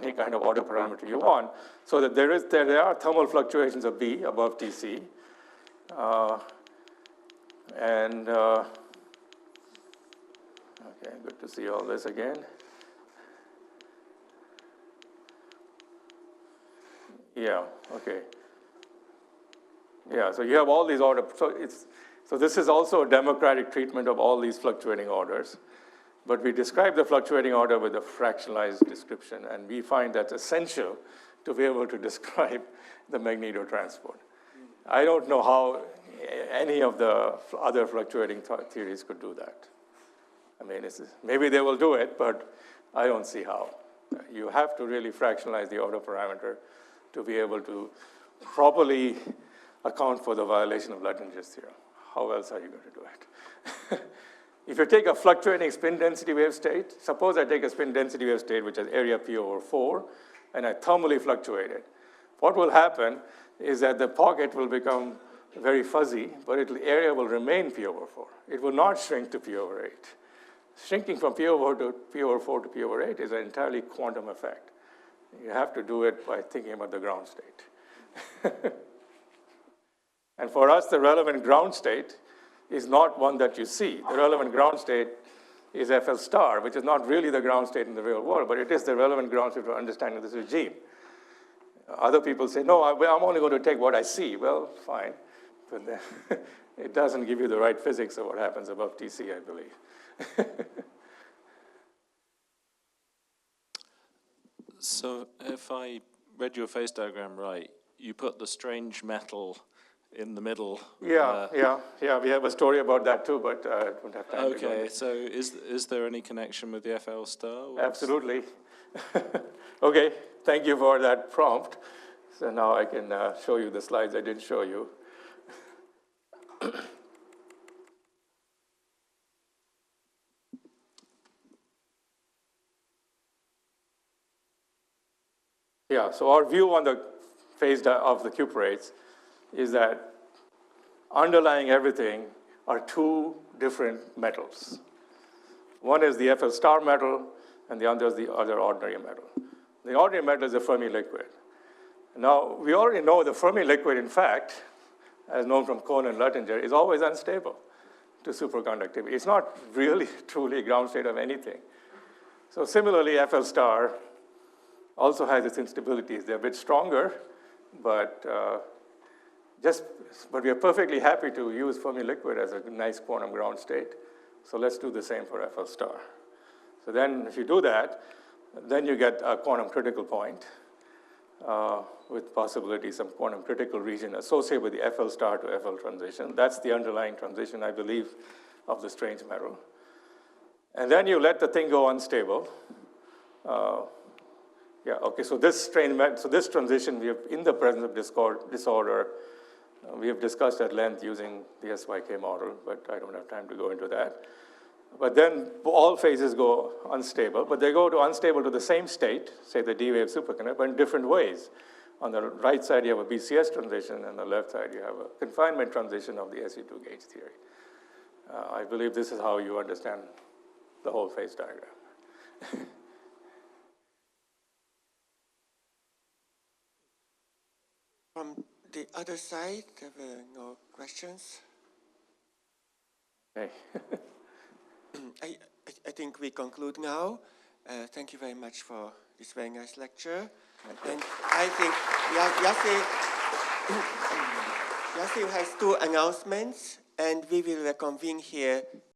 any kind of autoparameter you want, so that there are thermal fluctuations of B above TC, okay, good to see all this again. Yeah, okay. Yeah, so you have all these orders. So this is also a democratic treatment of all these fluctuating orders. But we describe the fluctuating order with a fractionalized description, and we find that's essential to be able to describe the magnetotransport. I don't know how any of the other fluctuating theories could do that. I mean, maybe they will do it, but I don't see how. You have to really fractionalize the autoparameter to be able to properly account for the violation of Luttinger's theorem. How else are you going to do it? If you take a fluctuating spin density wave state, suppose I take a spin density wave state which has area P over 4, and I thermally fluctuate it. What will happen is that the pocket will become very fuzzy, but the area will remain P over 4. It will not shrink to P over 8. Shrinking from P over 4 to P over 8 is an entirely quantum effect. You have to do it by thinking about the ground state. And for us, the relevant ground state is not one that you see. The relevant ground state is FL star, which is not really the ground state in the real world, but it is the relevant ground state for understanding this regime. Other people say, no, I'm only going to take what I see. Well, fine, but then it doesn't give you the right physics of what happens above TC, I believe. So if I read your phase diagram right, you put the strange metal in the middle. Yeah. We have a story about that too, but I don't have time to go into. Okay, so is there any connection with the FL star? Absolutely. Okay, thank you for that prompt. So now I can show you the slides I didn't show you. Yeah, so our view on the phase of the cuprates is that underlying everything are 2 different metals. One is the FL star metal, and the other is the other ordinary metal. The ordinary metal is a Fermi liquid. Now, we already know the Fermi liquid, in fact, as known from Cohn and Luttinger, is always unstable to superconductivity. It's not really truly ground state of anything. So similarly, FL star also has its instabilities. They're a bit stronger, but we are perfectly happy to use Fermi liquid as a nice quantum ground state. So let's do the same for FL star. So then if you do that, then you get a quantum critical point, with possibly some quantum critical region associated with the FL star to FL transition. That's the underlying transition, I believe, of the strange metal. And then you let the thing go unstable. So this transition, we have, in the presence of disorder, we have discussed at length using the SYK model, but I don't have time to go into that. But then all phases go unstable, but they go to unstable to the same state, say the D-wave superconductor, but in different ways. On the right side, you have a BCS transition, and on the left side, you have a confinement transition of the SU2 gauge theory. I believe this is how you understand the whole phase diagram. From the other side, there were no questions. Okay. I think we conclude now. Thank you very much for this very nice lecture. And I think Yassi has 2 announcements, and we will reconvene here